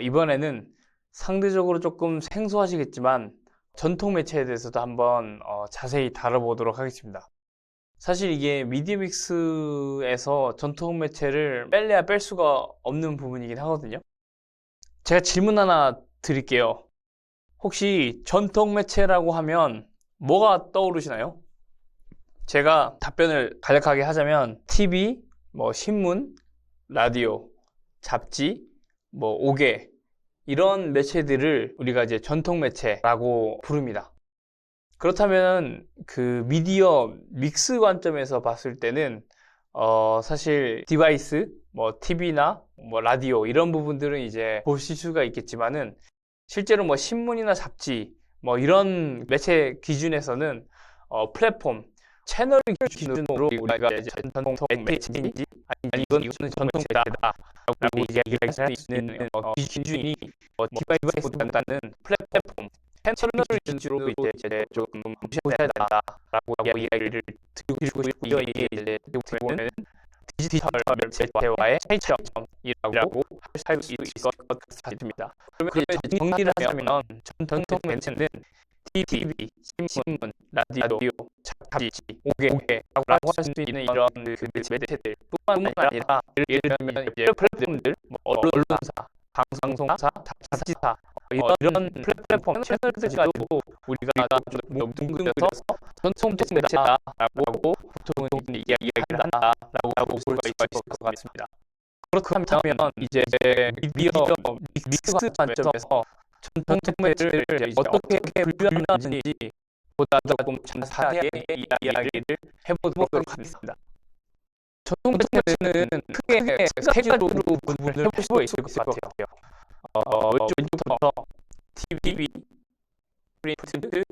이번에는 상대적으로 조금 생소하시겠지만 전통 매체에 대해서도 한번 자세히 다뤄보도록 하겠습니다. 사실 이게 미디어믹스에서 전통 매체를 뺄래야 뺄 수가 없는 부분이긴 하거든요. 제가 질문 하나 드릴게요. 혹시 전통 매체라고 하면 뭐가 떠오르시나요? 제가 답변을 간략하게 하자면 TV, 뭐 신문, 라디오, 잡지, 뭐 오개 이런 매체들을 우리가 이제 전통 매체라고 부릅니다. 그렇다면 그 미디어 믹스 관점에서 봤을 때는 사실 디바이스, 뭐 TV나 뭐 라디오 이런 부분들은 이제 보실 수가 있겠지만은 실제로 뭐 신문이나 잡지 뭐 이런 매체 기준에서는 플랫폼, 채널 기준으로 우리가 이제 전통 매체인지 아니면 이거는 전통 매체다라고 이제 얘기할 수 있는 기준이 디바이스보다는 플랫폼, 채널을 기준으로 이제 조금 보셔야 된다라고 이야기를 드리고 싶고요. 이게 이제 어떻게 보면 디지털 매체와의 차이점이라고 할 수 있을 것 같습니다. 그러면 이제 정리를 하자면 전통 매체는 TV, 신문, 라디오, 잡지, 오개라고 할 수 있는 이런 그 매체들 뿐만 아니라 예를 들면 이제 플랫폼들, 언론사, 방송사, 잡지사 이런 플랫폼 채널들까지도 우리가 좀 뭉뚱그려서 전통 매체다라고 보통은 이야기를 한다라고 볼 수가 있을 것 같습니다. 그렇다면 이제 미디어 믹스 관점에서 전통 매체를 어떻게 분류하는지 보다 조금 자세하게 이야기를 해보도록 하겠습니다. 전통 매체는 크게 세 가지로 구분을 해볼 수가 있을 것 같아요. 왼쪽부터 TV, 프린트,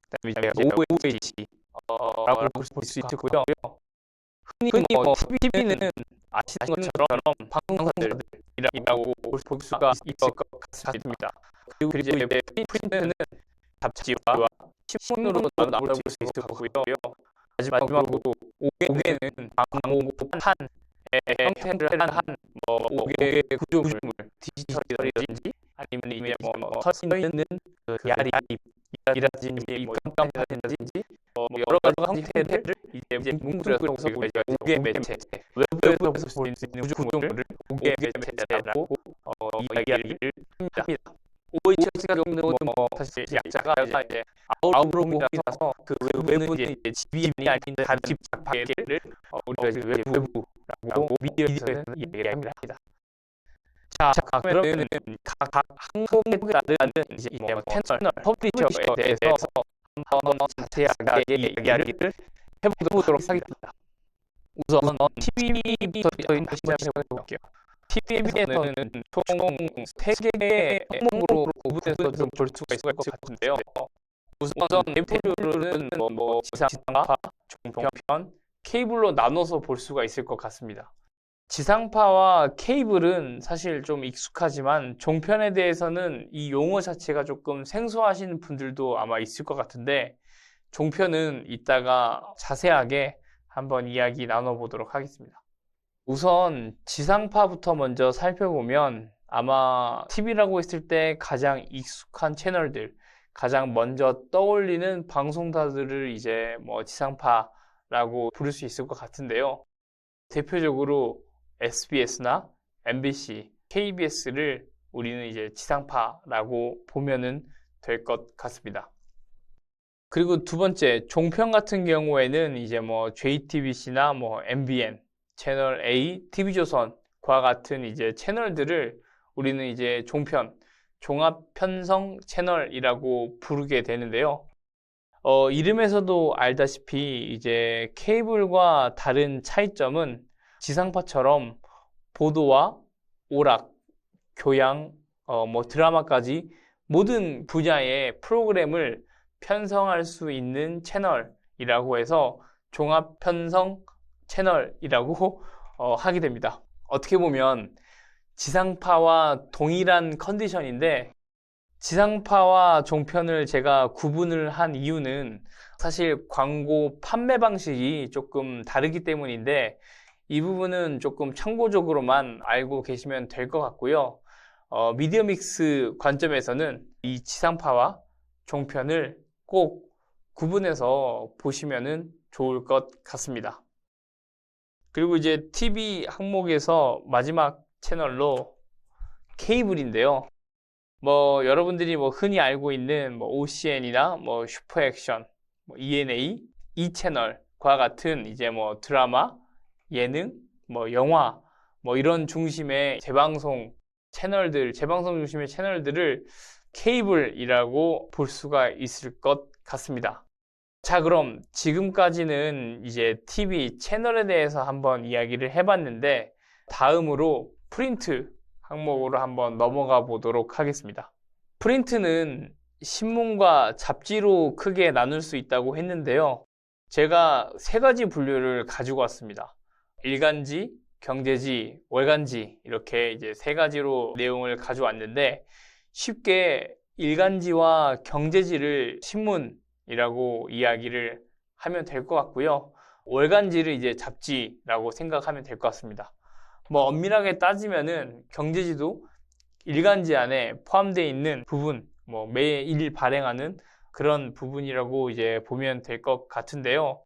그다음에 이제 OOH 라고 볼 수 있고요. 흔히 TV는 아시는 것처럼 방송사들이라고 볼 수가 있을 것 같습니다. 그리고 이제 프린트는 잡지와 신문으로 나올 수 있을 거고요. 마지막으로 오개는 방호판의 형태를 한 오개 구조물, 디지털이라든지 아니면 서 있는 야립이라든지 깜깜이라든지 여러 가지 형태를 이제 뭉뚱그려서 우리가 오개 매체, 외부에서 볼 수 있는 구조물을 오개 매체라고 이야기를 합니다. OH 같은 경우는 사실 약자가 이제 아웃로밍이라서 그 외부는 이제 GBM이 아닌 단집 밖에를 우리가 이제 외부라고 미디어에서는 이야기합니다. 자, 그러면은 각 항목에 따른 이제 채널, 퍼블리셔에 대해서 한번 자세하게 이야기를 해보도록 하겠습니다. 우선 TV부터 시작해 볼게요. TV에는 총 3개의 항목으로 구분해서 좀 볼 수가 있을 것 같은데요. 우선 대표적으로는 지상파, 종편, 케이블로 나눠서 볼 수가 있을 것 같습니다. 지상파와 케이블은 사실 좀 익숙하지만 종편에 대해서는 이 용어 자체가 조금 생소하신 분들도 아마 있을 것 같은데 종편은 이따가 자세하게 한번 이야기 나눠보도록 하겠습니다. 우선 지상파부터 먼저 살펴보면 아마 TV라고 했을 때 가장 익숙한 채널들, 가장 먼저 떠올리는 방송사들을 이제 지상파라고 부를 수 있을 것 같은데요. 대표적으로 SBS나 MBC, KBS를 우리는 이제 지상파라고 보면은 될 것 같습니다. 그리고 두 번째, 종편 같은 경우에는 이제 JTBC나 MBN, 채널 A, TV조선과 같은 이제 채널들을 우리는 이제 종편, 종합편성 채널이라고 부르게 되는데요. 이름에서도 알다시피 이제 케이블과 다른 차이점은 지상파처럼 보도와 오락, 교양, 드라마까지 모든 분야의 프로그램을 편성할 수 있는 채널이라고 해서 종합편성 채널이라고 하게 됩니다. 어떻게 보면 지상파와 동일한 컨디션인데 지상파와 종편을 제가 구분을 한 이유는 사실 광고 판매 방식이 조금 다르기 때문인데 이 부분은 조금 참고적으로만 알고 계시면 될 것 같고요. 미디어 믹스 관점에서는 이 지상파와 종편을 꼭 구분해서 보시면 좋을 것 같습니다. 그리고 이제 TV 항목에서 마지막 채널로 케이블인데요. 여러분들이 흔히 알고 있는 OCN이나 슈퍼액션, ENA, 이 채널과 같은 이제 드라마, 예능, 영화, 이런 중심의 재방송 중심의 채널들을 케이블이라고 볼 수가 있을 것 같습니다. 자, 그럼 지금까지는 이제 TV 채널에 대해서 한번 이야기를 해봤는데 다음으로 프린트 항목으로 한번 넘어가 보도록 하겠습니다. 프린트는 신문과 잡지로 크게 나눌 수 있다고 했는데요. 제가 3가지 분류를 가지고 왔습니다. 일간지, 경제지, 월간지 이렇게 이제 3가지로 내용을 가져왔는데 쉽게 일간지와 경제지를 신문이라고 이야기를 하면 될 것 같고요. 월간지를 이제 잡지라고 생각하면 될 것 같습니다. 뭐 엄밀하게 따지면은 경제지도 일간지 안에 포함되어 있는 부분, 뭐 매일 발행하는 그런 부분이라고 이제 보면 될 것 같은데요.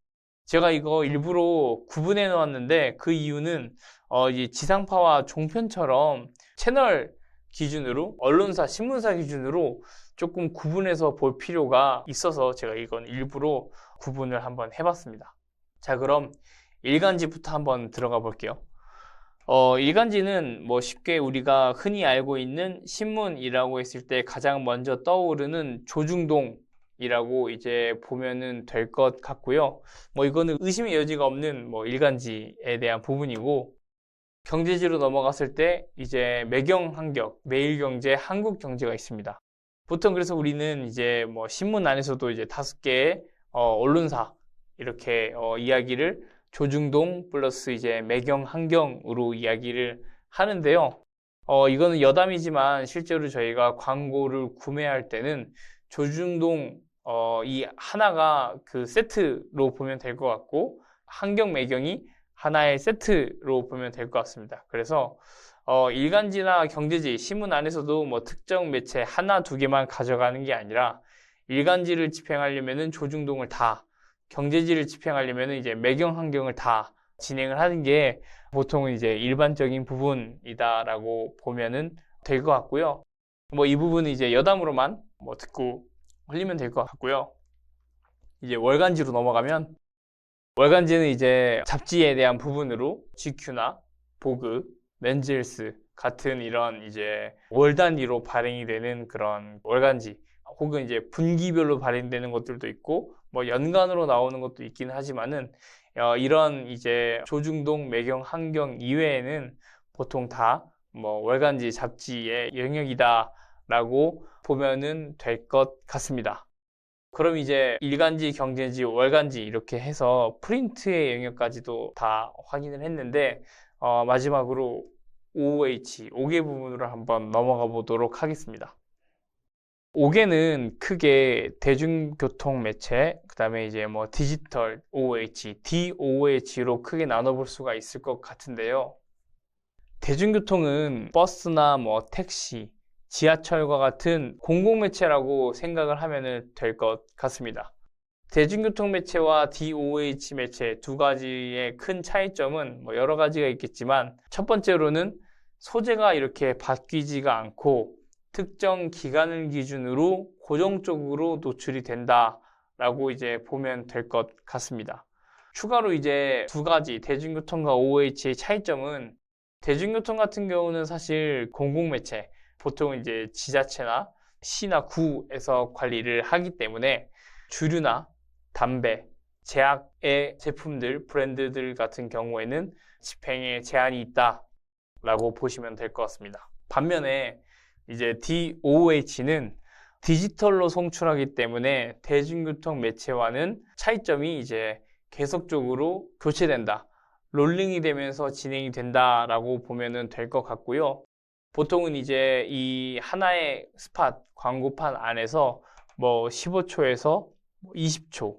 제가 이거 일부러 구분해 놓았는데 그 이유는 이제 지상파와 종편처럼 채널 기준으로 언론사, 신문사 기준으로 조금 구분해서 볼 필요가 있어서 제가 이건 일부러 구분을 한번 해봤습니다. 자, 그럼 일간지부터 한번 들어가 볼게요. 일간지는 뭐 쉽게 우리가 흔히 알고 있는 신문이라고 했을 때 가장 먼저 떠오르는 조중동이라고 이제 보면은 될 것 같고요. 뭐 이거는 의심의 여지가 없는 뭐 일간지에 대한 부분이고, 경제지로 넘어갔을 때 이제 매경한경, 매일경제, 한국경제가 있습니다. 보통 그래서 우리는 이제 뭐 신문 안에서도 이제 5개의 언론사 이렇게 이야기를 조중동 플러스 이제 매경한경으로 이야기를 하는데요. 이거는 여담이지만 실제로 저희가 광고를 구매할 때는 조중동 이 하나가 그 세트로 보면 될 것 같고, 한경 매경이 하나의 세트로 보면 될 것 같습니다. 그래서 일간지나 경제지, 신문 안에서도 뭐 특정 매체 하나, 두 개만 가져가는 게 아니라 일간지를 집행하려면은 조중동을 다, 경제지를 집행하려면은 이제 매경한경을 다 진행을 하는 게 보통은 이제 일반적인 부분이다라고 보면은 될 것 같고요. 뭐 이 부분은 이제 여담으로만 뭐 듣고 흘리면 될 것 같고요. 이제 월간지로 넘어가면, 월간지는 이제 잡지에 대한 부분으로 GQ나 보그, 맨즈헬스 같은 이런 이제 월 단위로 발행이 되는 그런 월간지, 혹은 이제 분기별로 발행되는 것들도 있고 뭐 연간으로 나오는 것도 있긴 하지만은 이런 이제 조중동, 매경, 한경 이외에는 보통 다 뭐 월간지, 잡지의 영역이다라고 보면은 될 것 같습니다. 그럼 이제 일간지, 경제지, 월간지 이렇게 해서 프린트의 영역까지도 다 확인을 했는데 마지막으로 OOH, 5개 부분으로 한번 넘어가 보도록 하겠습니다. 5개는 크게 대중교통 매체, 그 다음에 이제 뭐 디지털 OOH, DOOH로 크게 나눠볼 수가 있을 것 같은데요. 대중교통은 버스나 뭐 택시, 지하철과 같은 공공매체라고 생각을 하면 될 것 같습니다. 대중교통 매체와 DOOH 매체 두 가지의 큰 차이점은 뭐 여러 가지가 있겠지만, 첫 번째로는 소재가 이렇게 바뀌지가 않고 특정 기간을 기준으로 고정적으로 노출이 된다라고 이제 보면 될 것 같습니다. 추가로 이제 두 가지 대중교통과 OOH의 차이점은, 대중교통 같은 경우는 사실 공공매체, 보통 이제 지자체나 시나 구에서 관리를 하기 때문에 주류나 담배, 제약의 제품들, 브랜드들 같은 경우에는 집행에 제한이 있다라고 보시면 될 것 같습니다. 반면에 이제 DOOH는 디지털로 송출하기 때문에 대중교통 매체와는 차이점이 이제 계속적으로 교체된다, 롤링이 되면서 진행이 된다라고 보면 될 것 같고요. 보통은 이제 이 하나의 스팟, 광고판 안에서 뭐 15초에서 20초,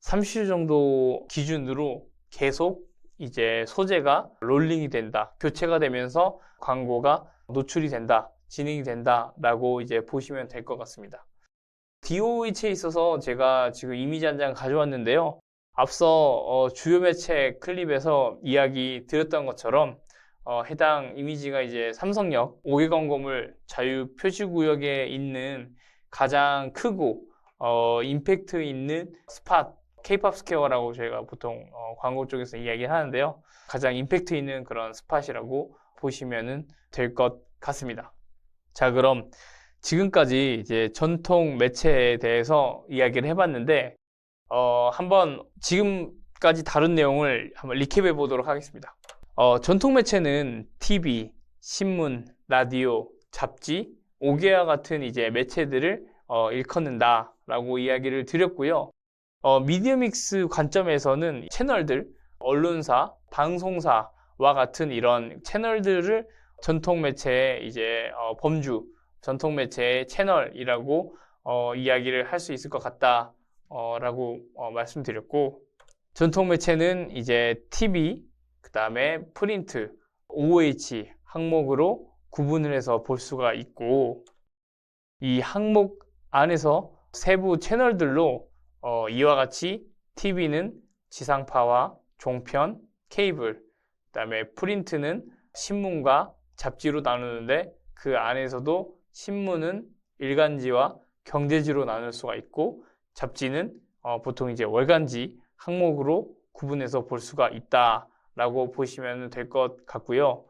30초 정도 기준으로 계속 이제 소재가 롤링이 된다, 교체가 되면서 광고가 노출이 된다, 진행이 된다라고 이제 보시면 될 것 같습니다. DOOH에 있어서 제가 지금 이미지 한 장 가져왔는데요. 앞서 주요 매체 클립에서 이야기 드렸던 것처럼 해당 이미지가 이제 삼성역 5개 광고물 자유 표시구역에 있는 가장 크고 임팩트 있는 스팟, K-POP 스퀘어라고 저희가 보통 광고 쪽에서 이야기 하는데요. 가장 임팩트 있는 그런 스팟이라고 보시면 될 것 같습니다. 자, 그럼 지금까지 이제 전통 매체에 대해서 이야기를 해봤는데, 한번 지금까지 다룬 내용을 한번 리캡해 보도록 하겠습니다. 전통 매체는 TV, 신문, 라디오, 잡지, 5개와 같은 이제 매체들을 일컫는다라고 이야기를 드렸고요. 미디어믹스 관점에서는 채널들, 언론사, 방송사와 같은 이런 채널들을 전통 매체의 이제 범주, 전통 매체의 채널이라고 이야기를 할 수 있을 것 같다 라고 말씀드렸고, 전통 매체는 이제 TV, 그 다음에 프린트, OH 항목으로 구분을 해서 볼 수가 있고, 이 항목 안에서 세부 채널들로 이와 같이 TV는 지상파와 종편, 케이블, 그 다음에 프린트는 신문과 잡지로 나누는데, 그 안에서도 신문은 일간지와 경제지로 나눌 수가 있고, 잡지는 보통 이제 월간지 항목으로 구분해서 볼 수가 있다라고 보시면 될 것 같고요.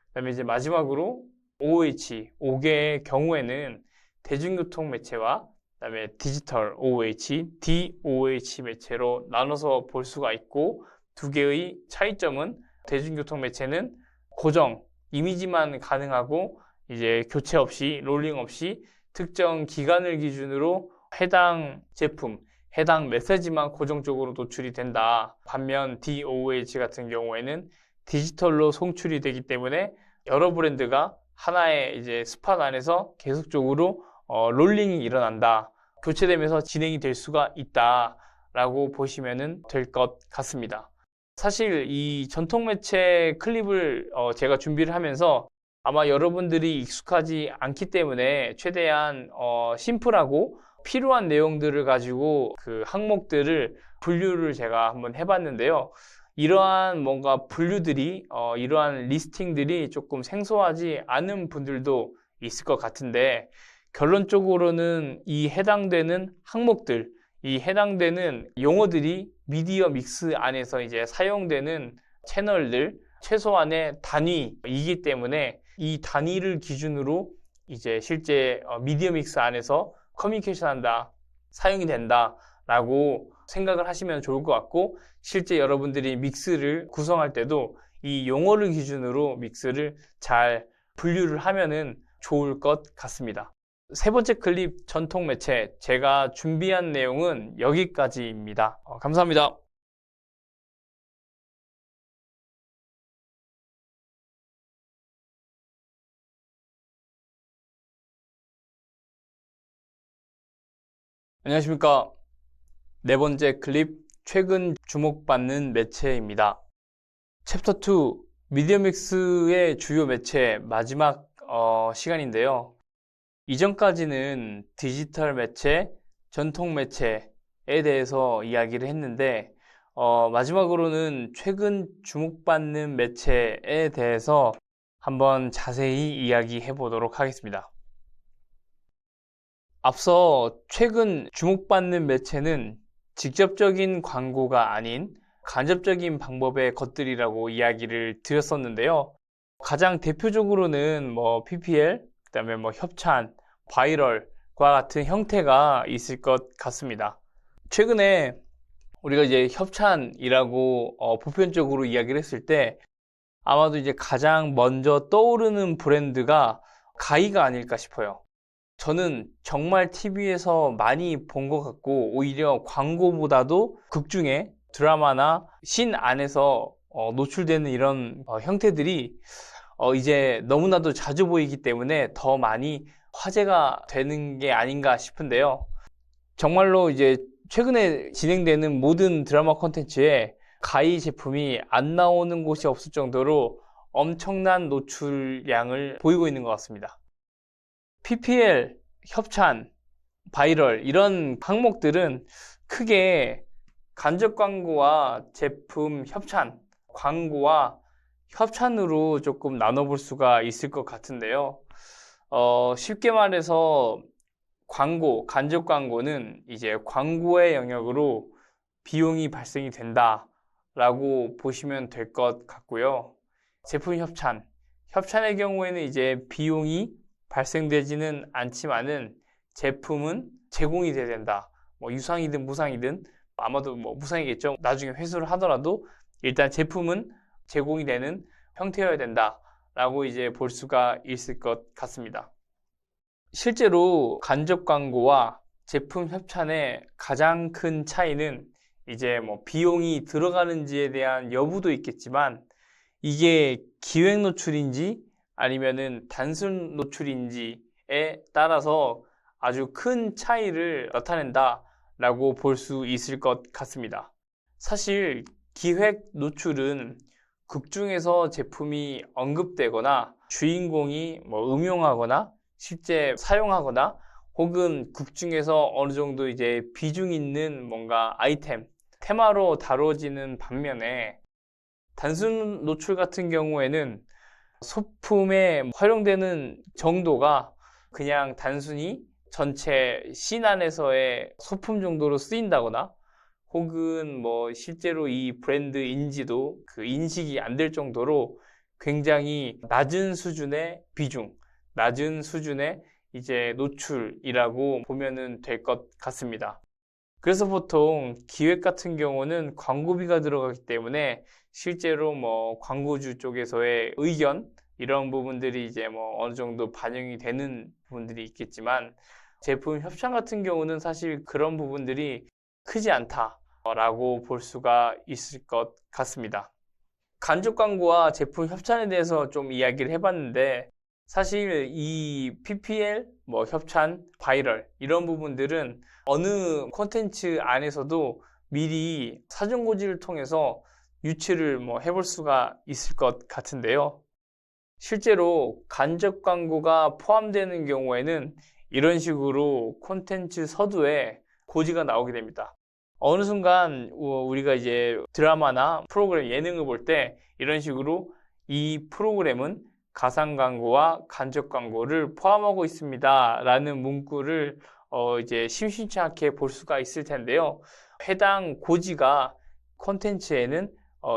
그다음에 이제 마지막으로 OH, 5개의 경우에는 대중교통 매체와 그다음에 디지털 OH, DOH 매체로 나눠서 볼 수가 있고, 두 개의 차이점은 대중교통 매체는 고정, 이미지만 가능하고 이제 교체 없이, 롤링 없이 특정 기간을 기준으로 해당 제품, 해당 메시지만 고정적으로 노출이 된다. 반면 DOH 같은 경우에는 디지털로 송출이 되기 때문에 여러 브랜드가 하나의 이제 스팟 안에서 계속적으로 롤링이 일어난다. 교체되면서 진행이 될 수가 있다라고 보시면 될 것 같습니다. 사실 이 전통 매체 클립을 제가 준비를 하면서 아마 여러분들이 익숙하지 않기 때문에 최대한 심플하고 필요한 내용들을 가지고 그 항목들을 분류를 제가 한번 해봤는데요. 이러한 뭔가 분류들이 이러한 리스팅들이 조금 생소하지 않은 분들도 있을 것 같은데, 결론적으로는 이 해당되는 항목들, 이 해당되는 용어들이 미디어 믹스 안에서 이제 사용되는 채널들, 최소한의 단위이기 때문에 이 단위를 기준으로 이제 실제 미디어 믹스 안에서 커뮤니케이션 한다, 사용이 된다 라고 생각을 하시면 좋을 것 같고, 실제 여러분들이 믹스를 구성할 때도 이 용어를 기준으로 믹스를 잘 분류를 하면은 좋을 것 같습니다. 세 번째 클립 전통 매체, 제가 준비한 내용은 여기까지입니다. 감사합니다. 안녕하십니까. 네 번째 클립, 최근 주목받는 매체입니다. 챕터 2, 미디어 믹스의 주요 매체 마지막 시간인데요. 이전까지는 디지털 매체, 전통 매체에 대해서 이야기를 했는데, 마지막으로는 최근 주목받는 매체에 대해서 한번 자세히 이야기해 보도록 하겠습니다. 앞서 최근 주목받는 매체는 직접적인 광고가 아닌 간접적인 방법의 것들이라고 이야기를 드렸었는데요. 가장 대표적으로는 PPL, 그다음에 협찬, 바이럴과 같은 형태가 있을 것 같습니다. 최근에 우리가 이제 협찬이라고 보편적으로 이야기를 했을 때 아마도 이제 가장 먼저 떠오르는 브랜드가 가이가 아닐까 싶어요. 저는 정말 TV에서 많이 본 것 같고, 오히려 광고보다도 극 중에 드라마나 씬 안에서 노출되는 이런 형태들이 이제 너무나도 자주 보이기 때문에 더 많이 화제가 되는 게 아닌가 싶은데요. 정말로 이제 최근에 진행되는 모든 드라마 콘텐츠에 가이 제품이 안 나오는 곳이 없을 정도로 엄청난 노출량을 보이고 있는 것 같습니다. PPL, 협찬, 바이럴 이런 항목들은 크게 간접 광고와 제품 협찬, 광고와 협찬으로 조금 나눠볼 수가 있을 것 같은데요. 쉽게 말해서 광고, 간접 광고는 이제 광고의 영역으로 비용이 발생이 된다라고 보시면 될 것 같고요. 제품 협찬, 협찬의 경우에는 이제 비용이 발생되지는 않지만은 제품은 제공이 돼야 된다. 유상이든 무상이든, 아마도 무상이겠죠. 나중에 회수를 하더라도 일단 제품은 제공이 되는 형태여야 된다라고 이제 볼 수가 있을 것 같습니다. 실제로 간접 광고와 제품 협찬의 가장 큰 차이는 이제 비용이 들어가는지에 대한 여부도 있겠지만, 이게 기획 노출인지 아니면은 단순 노출인지에 따라서 아주 큰 차이를 나타낸다라고 볼 수 있을 것 같습니다. 사실 기획 노출은 극 중에서 제품이 언급되거나 주인공이 음용하거나 실제 사용하거나 혹은 극 중에서 어느 정도 이제 비중 있는 뭔가 아이템, 테마로 다뤄지는 반면에 단순 노출 같은 경우에는 소품에 활용되는 정도가 그냥 단순히 전체 씬 안에서의 소품 정도로 쓰인다거나 혹은 실제로 이 브랜드 인지도 그 인식이 안 될 정도로 굉장히 낮은 수준의 비중, 낮은 수준의 이제 노출이라고 보면은 될 것 같습니다. 그래서 보통 기획 같은 경우는 광고비가 들어가기 때문에 실제로 광고주 쪽에서의 의견 이런 부분들이 이제 어느 정도 반영이 되는 부분들이 있겠지만 제품 협찬 같은 경우는 사실 그런 부분들이 크지 않다라고 볼 수가 있을 것 같습니다. 간접 광고와 제품 협찬에 대해서 좀 이야기를 해봤는데 사실 이 PPL, 협찬, 바이럴 이런 부분들은 어느 콘텐츠 안에서도 미리 사전 고지를 통해서 유치를 해볼 수가 있을 것 같은데요. 실제로 간접 광고가 포함되는 경우에는 이런 식으로 콘텐츠 서두에 고지가 나오게 됩니다. 어느 순간 우리가 이제 드라마나 프로그램 예능을 볼 때 이런 식으로 이 프로그램은 가상 광고와 간접 광고를 포함하고 있습니다 라는 문구를 이제 심심치 않게 볼 수가 있을 텐데요. 해당 고지가 콘텐츠에는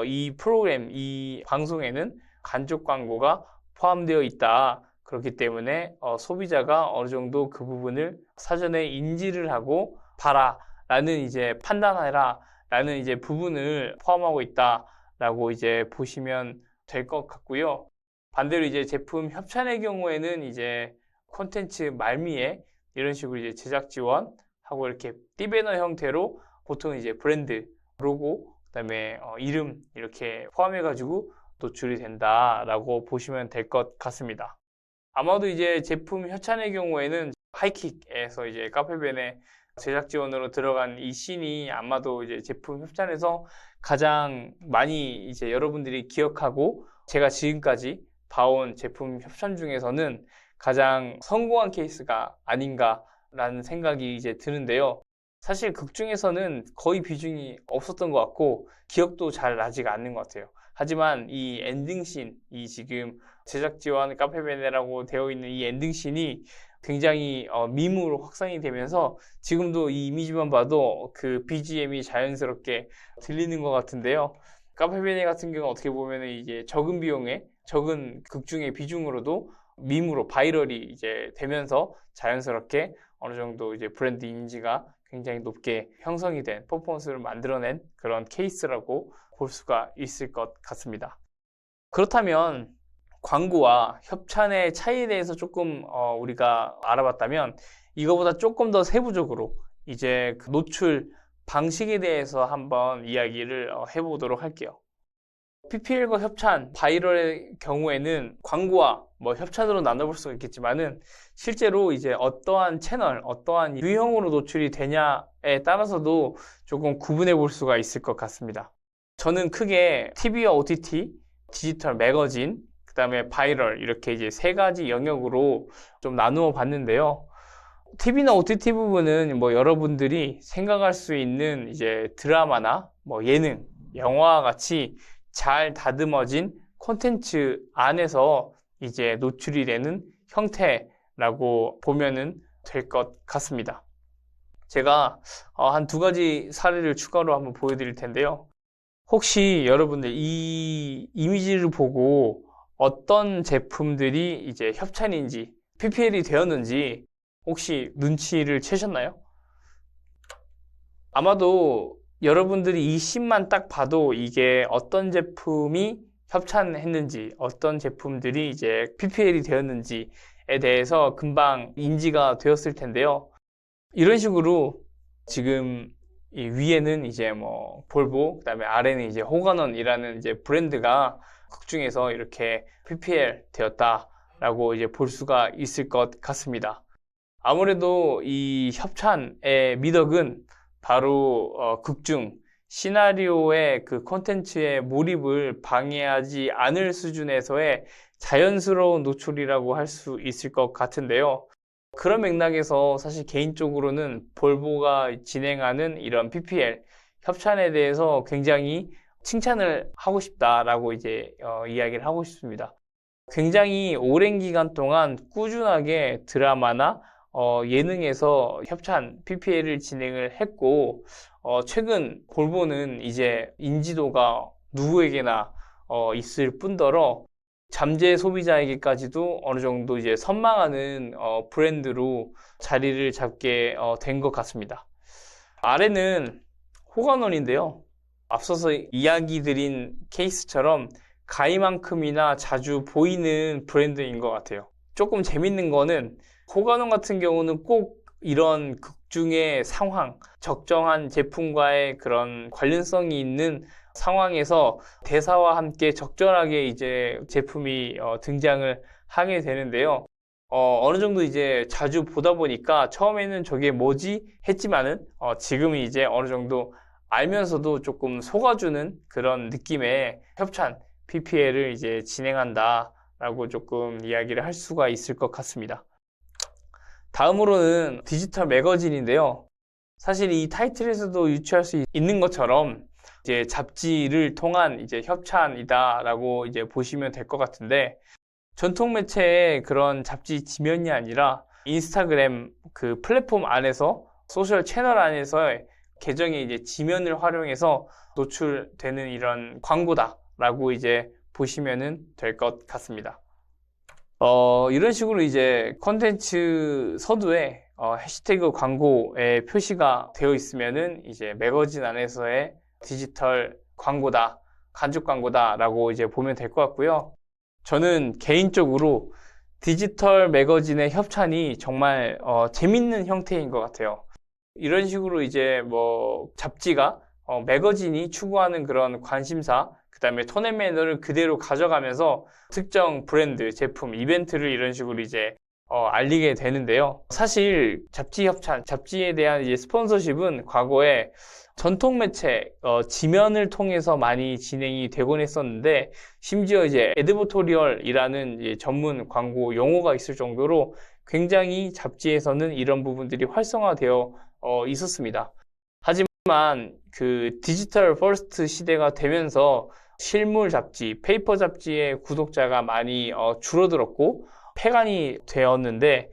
이 프로그램, 이 방송에는 간접 광고가 포함되어 있다. 그렇기 때문에 소비자가 어느 정도 그 부분을 사전에 인지를 하고 봐라 라는 이제 판단하라 라는 이제 부분을 포함하고 있다라고 이제 보시면 될 것 같고요. 반대로 이제 제품 협찬의 경우에는 이제 콘텐츠 말미에 이런 식으로 이제 제작 지원하고 이렇게 띠배너 형태로 보통 이제 브랜드, 로고, 그다음에 이름 이렇게 포함해가지고 노출이 된다라고 보시면 될 것 같습니다. 아마도 이제 제품 협찬의 경우에는 하이킥에서 이제 카페벤의 제작 지원으로 들어간 이 씬이 아마도 이제 제품 협찬에서 가장 많이 이제 여러분들이 기억하고 제가 지금까지 봐온 제품 협찬 중에서는 가장 성공한 케이스가 아닌가라는 생각이 이제 드는데요. 사실 극 중에서는 거의 비중이 없었던 것 같고 기억도 잘 나지가 않는 것 같아요. 하지만 이 엔딩씬, 이 지금 제작 지원 카페베네라고 되어 있는 이 엔딩씬이 굉장히 밈으로 확산이 되면서 지금도 이 이미지만 봐도 그 BGM이 자연스럽게 들리는 것 같은데요. 카페베네 같은 경우는 어떻게 보면 이제 적은 비용에 적은 극중의 비중으로도 밈으로 바이럴이 이제 되면서 자연스럽게 어느 정도 이제 브랜드 인지가 굉장히 높게 형성이 된 퍼포먼스를 만들어낸 그런 케이스라고 볼 수가 있을 것 같습니다. 그렇다면 광고와 협찬의 차이에 대해서 조금 우리가 알아봤다면 이거보다 조금 더 세부적으로 이제 그 노출 방식에 대해서 한번 이야기를 해보도록 할게요. PPL과 협찬, 바이럴의 경우에는 광고와 협찬으로 나눠볼 수가 있겠지만은 실제로 이제 어떠한 채널, 어떠한 유형으로 노출이 되냐에 따라서도 조금 구분해 볼 수가 있을 것 같습니다. 저는 크게 TV와 OTT, 디지털 매거진, 그 다음에 바이럴 이렇게 이제 세 가지 영역으로 좀 나누어 봤는데요. TV나 OTT 부분은 여러분들이 생각할 수 있는 이제 드라마나 예능, 영화와 같이 잘 다듬어진 콘텐츠 안에서 이제 노출이 되는 형태라고 보면은 될 것 같습니다. 제가 한 두 가지 사례를 추가로 한번 보여드릴 텐데요. 혹시 여러분들 이 이미지를 보고 어떤 제품들이 이제 협찬인지 PPL이 되었는지 혹시 눈치를 채셨나요? 아마도 여러분들이 이 씬만 딱 봐도 이게 어떤 제품이 협찬했는지 어떤 제품들이 이제 PPL이 되었는지에 대해서 금방 인지가 되었을 텐데요. 이런 식으로 지금 이 위에는 이제 볼보, 그다음에 아래는 이제 호가넌이라는 이제 브랜드가 극중에서 이렇게 PPL 되었다 라고 이제 볼 수가 있을 것 같습니다. 아무래도 이 협찬의 미덕은 바로 극중 시나리오의 그 콘텐츠의 몰입을 방해하지 않을 수준에서의 자연스러운 노출이라고 할 수 있을 것 같은데요. 그런 맥락에서 사실 개인적으로는 볼보가 진행하는 이런 PPL 협찬에 대해서 굉장히 칭찬을 하고 싶다라고 이제 이야기를 하고 싶습니다. 굉장히 오랜 기간 동안 꾸준하게 드라마나 예능에서 협찬 PPL을 진행을 했고 최근 볼보는 이제 인지도가 누구에게나 있을 뿐더러 잠재 소비자에게까지도 어느 정도 이제 선망하는 브랜드로 자리를 잡게 된 것 같습니다. 아래는 호간원인데요. 앞서서 이야기 드린 케이스처럼 가이만큼이나 자주 보이는 브랜드인 것 같아요. 조금 재밌는 거는 호간원 같은 경우는 꼭 이런 극중의 상황, 적정한 제품과의 그런 관련성이 있는 상황에서 대사와 함께 적절하게 이제 제품이 등장을 하게 되는데요. 어느 정도 이제 자주 보다 보니까 처음에는 저게 뭐지 했지만은 지금은 이제 어느 정도 알면서도 조금 속아주는 그런 느낌의 협찬 PPL을 이제 진행한다라고 조금 이야기를 할 수가 있을 것 같습니다. 다음으로는 디지털 매거진인데요. 사실 이 타이틀에서도 유추할 수 있는 것처럼 이제 잡지를 통한 이제 협찬이다라고 이제 보시면 될 것 같은데 전통 매체의 그런 잡지 지면이 아니라 인스타그램 그 플랫폼 안에서 소셜 채널 안에서의 계정의 이제 지면을 활용해서 노출되는 이런 광고다라고 이제 보시면은 될 것 같습니다. 이런 식으로 이제 컨텐츠 서두에 해시태그 광고의 표시가 되어 있으면은 이제 매거진 안에서의 디지털 광고다, 간접 광고다라고 이제 보면 될 것 같고요. 저는 개인적으로 디지털 매거진의 협찬이 정말 재밌는 형태인 것 같아요. 이런 식으로 이제 뭐 잡지가 매거진이 추구하는 그런 관심사, 그 다음에 톤 앤 매너를 그대로 가져가면서 특정 브랜드, 제품, 이벤트를 이런 식으로 이제 알리게 되는데요. 사실 잡지 협찬, 잡지에 대한 이제 스폰서십은 과거에 전통 매체 지면을 통해서 많이 진행이 되곤 했었는데 심지어 이제 에드버토리얼이라는 이제 전문 광고 용어가 있을 정도로 굉장히 잡지에서는 이런 부분들이 활성화되어 있었습니다. 하지만 그 디지털 퍼스트 시대가 되면서 실물 잡지, 페이퍼 잡지의 구독자가 많이 줄어들었고 폐간이 되었는데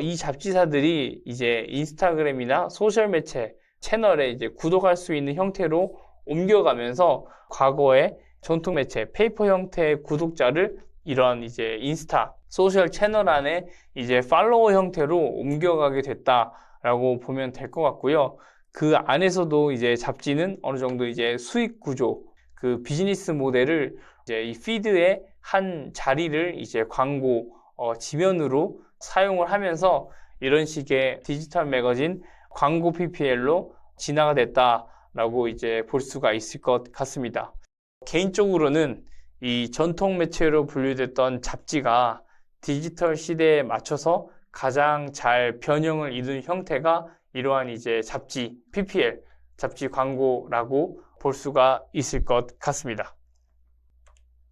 이 잡지사들이 이제 인스타그램이나 소셜 매체 채널에 이제 구독할 수 있는 형태로 옮겨가면서 과거의 전통 매체 페이퍼 형태의 구독자를 이런 이제 인스타 소셜 채널 안에 이제 팔로워 형태로 옮겨가게 됐다라고 보면 될 것 같고요. 그 안에서도 이제 잡지는 어느 정도 이제 수익 구조, 그 비즈니스 모델을 이제 이 피드의 한 자리를 이제 광고 지면으로 사용을 하면서 이런 식의 디지털 매거진 광고 PPL로 진화가 됐다라고 이제 볼 수가 있을 것 같습니다. 개인적으로는 이 전통 매체로 분류됐던 잡지가 디지털 시대에 맞춰서 가장 잘 변형을 이룬 형태가 이러한 이제 잡지 PPL, 잡지 광고라고 볼 수가 있을 것 같습니다.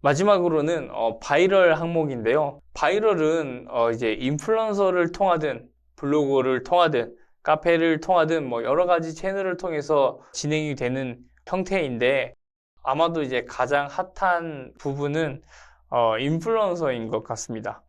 마지막으로는 바이럴 항목인데요. 바이럴은 이제 인플루언서를 통하든 블로그를 통하든 카페를 통하든 뭐 여러 가지 채널을 통해서 진행이 되는 형태인데 아마도 이제 가장 핫한 부분은 인플루언서인 것 같습니다.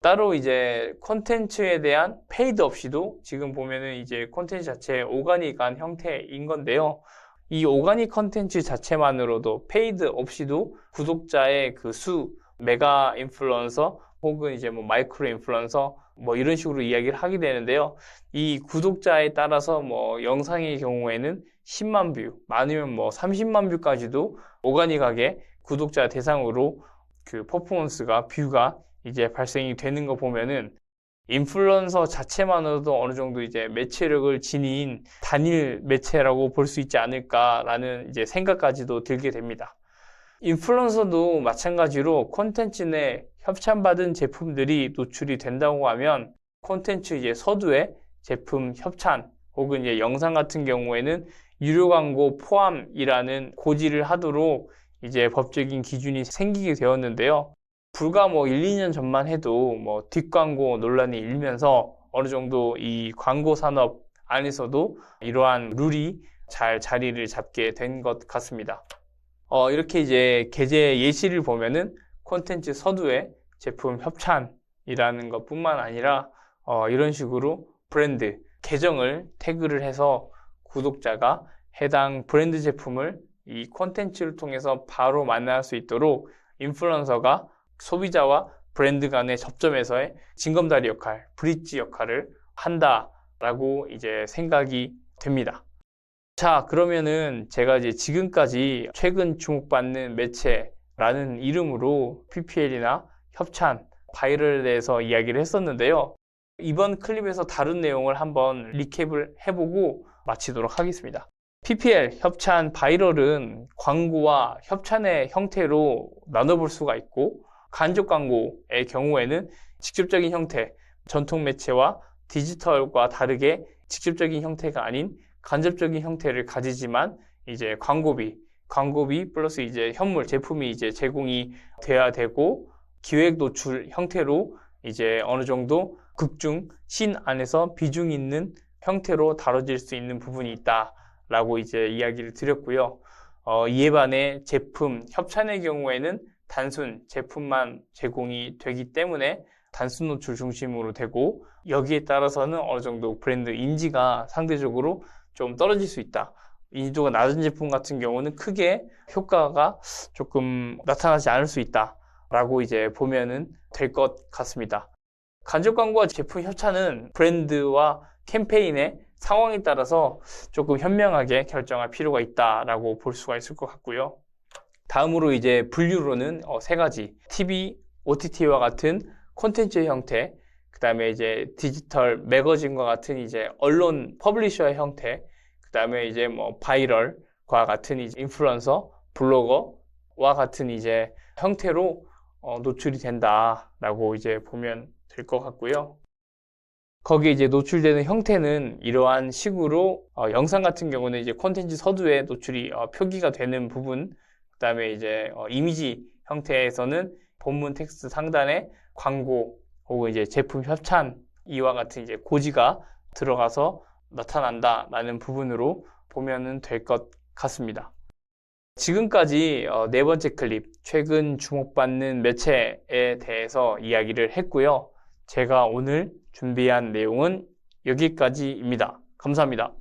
따로 이제 콘텐츠에 대한 페이드 없이도 지금 보면은 이제 콘텐츠 자체의 오가닉한 형태인 건데요. 이 오가닉 콘텐츠 자체만으로도 페이드 없이도 구독자의 그 수, 메가 인플루언서 혹은 이제 뭐 마이크로 인플루언서 뭐 이런 식으로 이야기를 하게 되는데요. 이 구독자에 따라서 뭐 영상의 경우에는 10만 뷰, 많으면 뭐 30만 뷰까지도 오가닉하게 구독자 대상으로 그 퍼포먼스가 뷰가 이제 발생이 되는 거 보면은 인플루언서 자체만으로도 어느 정도 이제 매체력을 지닌 단일 매체라고 볼 수 있지 않을까라는 이제 생각까지도 들게 됩니다. 인플루언서도 마찬가지로 콘텐츠 내 협찬받은 제품들이 노출이 된다고 하면 콘텐츠 이제 서두에 제품 협찬 혹은 이제 영상 같은 경우에는 유료 광고 포함이라는 고지를 하도록 이제 법적인 기준이 생기게 되었는데요. 불과 뭐 1, 2년 전만 해도 뭐 뒷광고 논란이 일면서 어느 정도 이 광고 산업 안에서도 이러한 룰이 잘 자리를 잡게 된 것 같습니다. 이렇게 이제 게재 예시를 보면은 콘텐츠 서두에 제품 협찬이라는 것뿐만 아니라 이런 식으로 브랜드 계정을 태그를 해서 구독자가 해당 브랜드 제품을 이 콘텐츠를 통해서 바로 만날 수 있도록 인플루언서가 소비자와 브랜드 간의 접점에서의 징검다리 역할, 브릿지 역할을 한다라고 이제 생각이 됩니다. 자, 그러면은 제가 이제 지금까지 최근 주목받는 매체라는 이름으로 PPL이나 협찬, 바이럴에 대해서 이야기를 했었는데요. 이번 클립에서 다룬 내용을 한번 리캡을 해보고 마치도록 하겠습니다. PPL, 협찬, 바이럴은 광고와 협찬의 형태로 나눠볼 수가 있고 간접 광고의 경우에는 직접적인 형태, 전통 매체와 디지털과 다르게 직접적인 형태가 아닌 간접적인 형태를 가지지만 이제 광고비 플러스 이제 현물 제품이 이제 제공이 돼야 되고 기획 노출 형태로 이제 어느 정도 극중, 신 안에서 비중 있는 형태로 다뤄질 수 있는 부분이 있다라고 이제 이야기를 드렸고요. 이에 반해 제품 협찬의 경우에는 단순 제품만 제공이 되기 때문에 단순 노출 중심으로 되고 여기에 따라서는 어느 정도 브랜드 인지가 상대적으로 좀 떨어질 수 있다. 인지도가 낮은 제품 같은 경우는 크게 효과가 조금 나타나지 않을 수 있다라고 이제 보면은 될 것 같습니다. 간접 광고와 제품 협찬은 브랜드와 캠페인의 상황에 따라서 조금 현명하게 결정할 필요가 있다라고 볼 수가 있을 것 같고요. 다음으로 이제 분류로는 세 가지 TV, OTT와 같은 콘텐츠의 형태, 그 다음에 이제 디지털 매거진과 같은 이제 언론 퍼블리셔의 형태, 그 다음에 이제 뭐 바이럴과 같은 이제 인플루언서, 블로거와 같은 이제 형태로 노출이 된다라고 이제 보면 될 것 같고요. 거기에 이제 노출되는 형태는 이러한 식으로 영상 같은 경우는 이제 콘텐츠 서두에 노출이 표기가 되는 부분, 그 다음에 이제 이미지 형태에서는 본문 텍스트 상단에 광고 혹은 이제 제품 협찬 이와 같은 이제 고지가 들어가서 나타난다라는 부분으로 보면은 될 것 같습니다. 지금까지 네 번째 클립, 최근 주목받는 매체에 대해서 이야기를 했고요. 제가 오늘 준비한 내용은 여기까지입니다. 감사합니다.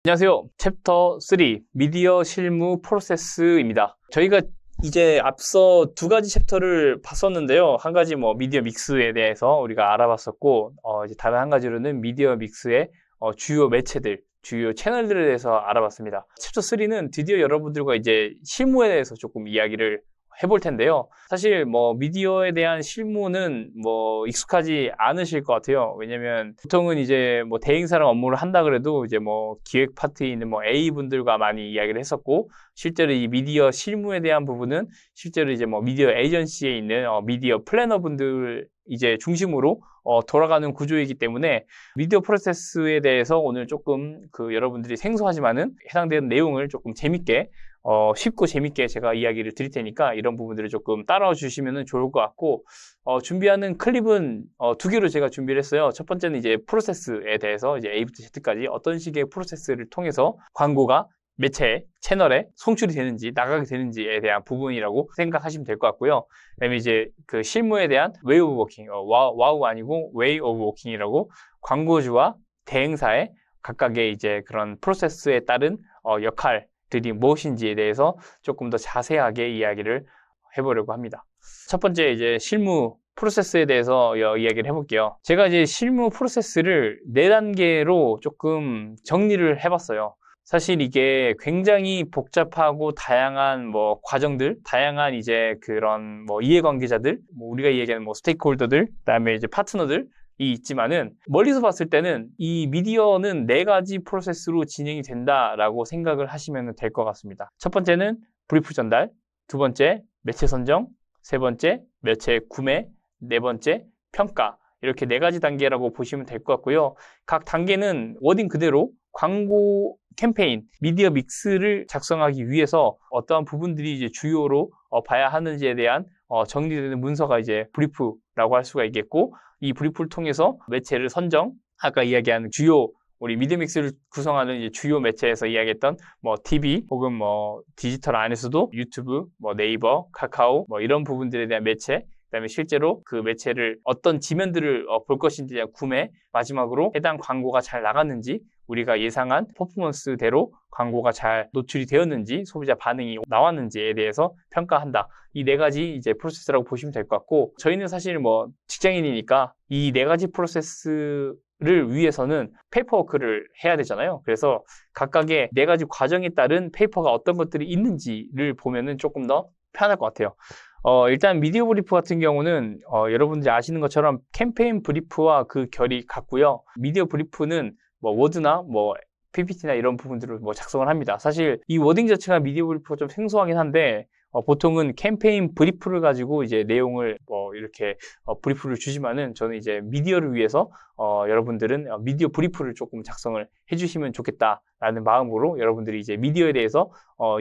안녕하세요. 챕터 3 미디어 실무 프로세스입니다. 저희가 이제 앞서 두 가지 챕터를 봤었는데요. 한 가지 뭐 미디어 믹스에 대해서 우리가 알아봤었고, 이제 다른 한 가지로는 미디어 믹스의 주요 매체들, 주요 채널들에 대해서 알아봤습니다. 챕터 3는 드디어 여러분들과 이제 실무에 대해서 조금 이야기를 해볼 텐데요. 사실 뭐 미디어에 대한 실무는 뭐 익숙하지 않으실 것 같아요. 왜냐면 보통은 이제 뭐 대행사랑 업무를 한다 그래도 이제 뭐 기획 파트에 있는 뭐 A 분들과 많이 이야기를 했었고, 실제로 이 미디어 실무에 대한 부분은 실제로 이제 뭐 미디어 에이전시에 있는 미디어 플래너 분들 이제 중심으로 돌아가는 구조이기 때문에 미디어 프로세스에 대해서 오늘 조금 여러분들이 생소하지만은 해당되는 내용을 조금 재밌게 쉽고 재밌게 제가 이야기를 드릴 테니까 이런 부분들을 조금 따라와 주시면 좋을 것 같고, 준비하는 클립은 두 개로 제가 준비를 했어요. 첫 번째는 이제 프로세스에 대해서 이제 A부터 Z까지 어떤 식의 프로세스를 통해서 광고가 매체, 채널에 송출이 되는지 나가게 되는지에 대한 부분이라고 생각하시면 될 것 같고요. 그다음에 이제 그 실무에 대한 웨이 오브 워킹, 와우 아니고 웨이 오브 워킹이라고 광고주와 대행사의 각각의 이제 그런 프로세스에 따른 역할들이 무엇인지에 대해서 조금 더 자세하게 이야기를 해보려고 합니다. 첫 번째 이제 실무 프로세스에 대해서 이야기를 해볼게요. 제가 이제 실무 프로세스를 4단계로 조금 정리를 해봤어요. 사실 이게 굉장히 복잡하고 다양한 뭐 과정들, 다양한 이제 그런 뭐 이해관계자들, 뭐 우리가 얘기하는 뭐 스테이크홀더들, 그다음에 이제 파트너들, 있지만은 멀리서 봤을 때는 이 미디어는 4가지 프로세스로 진행이 된다라고 생각을 하시면 될 것 같습니다. 첫 번째는 브리프 전달, 두 번째 매체 선정, 세 번째 매체 구매, 네 번째 평가, 이렇게 4가지 단계라고 보시면 될 것 같고요. 각 단계는 워딩 그대로 광고 캠페인, 미디어 믹스를 작성하기 위해서 어떠한 부분들이 이제 주요로 봐야 하는지에 대한 정리되는 문서가 이제 브리프라고 할 수가 있겠고, 이 브리프를 통해서 매체를 선정, 아까 이야기한 주요 우리 미디어 믹스를 구성하는 이제 주요 매체에서 이야기했던 뭐 TV 혹은 뭐 디지털 안에서도 유튜브, 뭐 네이버, 카카오 뭐 이런 부분들에 대한 매체, 그다음에 실제로 그 매체를 어떤 지면들을 볼 것인지에 대한 구매, 마지막으로 해당 광고가 잘 나갔는지, 우리가 예상한 퍼포먼스대로 광고가 잘 노출이 되었는지, 소비자 반응이 나왔는지에 대해서 평가한다. 이 4가지 이제 프로세스라고 보시면 될 것 같고, 저희는 사실 뭐 직장인이니까 이 4가지 프로세스를 위해서는 페이퍼워크를 해야 되잖아요. 그래서 각각의 4가지 과정에 따른 페이퍼가 어떤 것들이 있는지를 보면은 조금 더 편할 것 같아요. 일단 미디어 브리프 같은 경우는 여러분들이 아시는 것처럼 캠페인 브리프와 그 결이 같고요. 미디어 브리프는 뭐 워드나 뭐 PPT나 이런 부분들을 뭐 작성을 합니다. 사실 이 워딩 자체가 미디어 브리프가 좀 생소하긴 한데 보통은 캠페인 브리프를 가지고 이제 내용을 뭐 이렇게 브리프를 주지만은, 저는 이제 미디어를 위해서 여러분들은 미디어 브리프를 조금 작성을 해주시면 좋겠다라는 마음으로, 여러분들이 이제 미디어에 대해서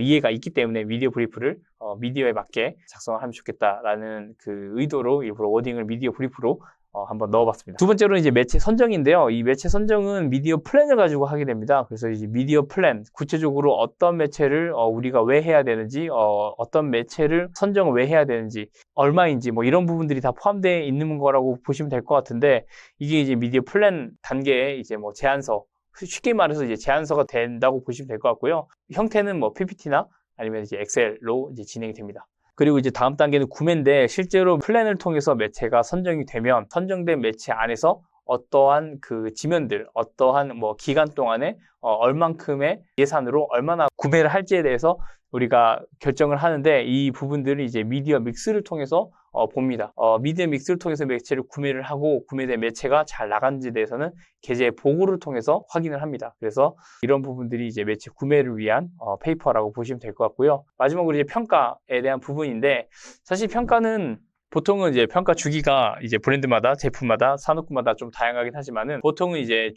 이해가 있기 때문에 미디어 브리프를 미디어에 맞게 작성을 하면 좋겠다라는 그 의도로 일부러 워딩을 미디어 브리프로 한번 넣어봤습니다. 두 번째로는 이제 매체 선정인데요. 이 매체 선정은 미디어 플랜을 가지고 하게 됩니다. 그래서 이제 미디어 플랜, 구체적으로 어떤 매체를 우리가 왜 해야 되는지, 어떤 매체를 선정을 왜 해야 되는지, 얼마인지 뭐 이런 부분들이 다 포함되어 있는 거라고 보시면 될 것 같은데, 이게 이제 미디어 플랜 단계에 이제 뭐 제안서, 쉽게 말해서 이제 제안서가 된다고 보시면 될 것 같고요. 형태는 뭐 PPT나 아니면 이제 엑셀로 이제 진행이 됩니다. 그리고 이제 다음 단계는 구매인데, 실제로 플랜을 통해서 매체가 선정이 되면 선정된 매체 안에서 어떠한 그 지면들, 어떠한 뭐 기간 동안에 얼만큼의 예산으로 얼마나 구매를 할지에 대해서 우리가 결정을 하는데, 이 부분들을 이제 미디어 믹스를 통해서 봅니다. 미디어 믹스를 통해서 매체를 구매를 하고, 구매된 매체가 잘 나간지에 대해서는 계제 보고를 통해서 확인을 합니다. 그래서 이런 부분들이 이제 매체 구매를 위한 페이퍼라고 보시면 될 것 같고요. 마지막으로 이제 평가에 대한 부분인데, 사실 평가는 보통은 이제 평가 주기가 이제 브랜드마다, 제품마다, 산업군마다 좀 다양하긴 하지만은, 보통은 이제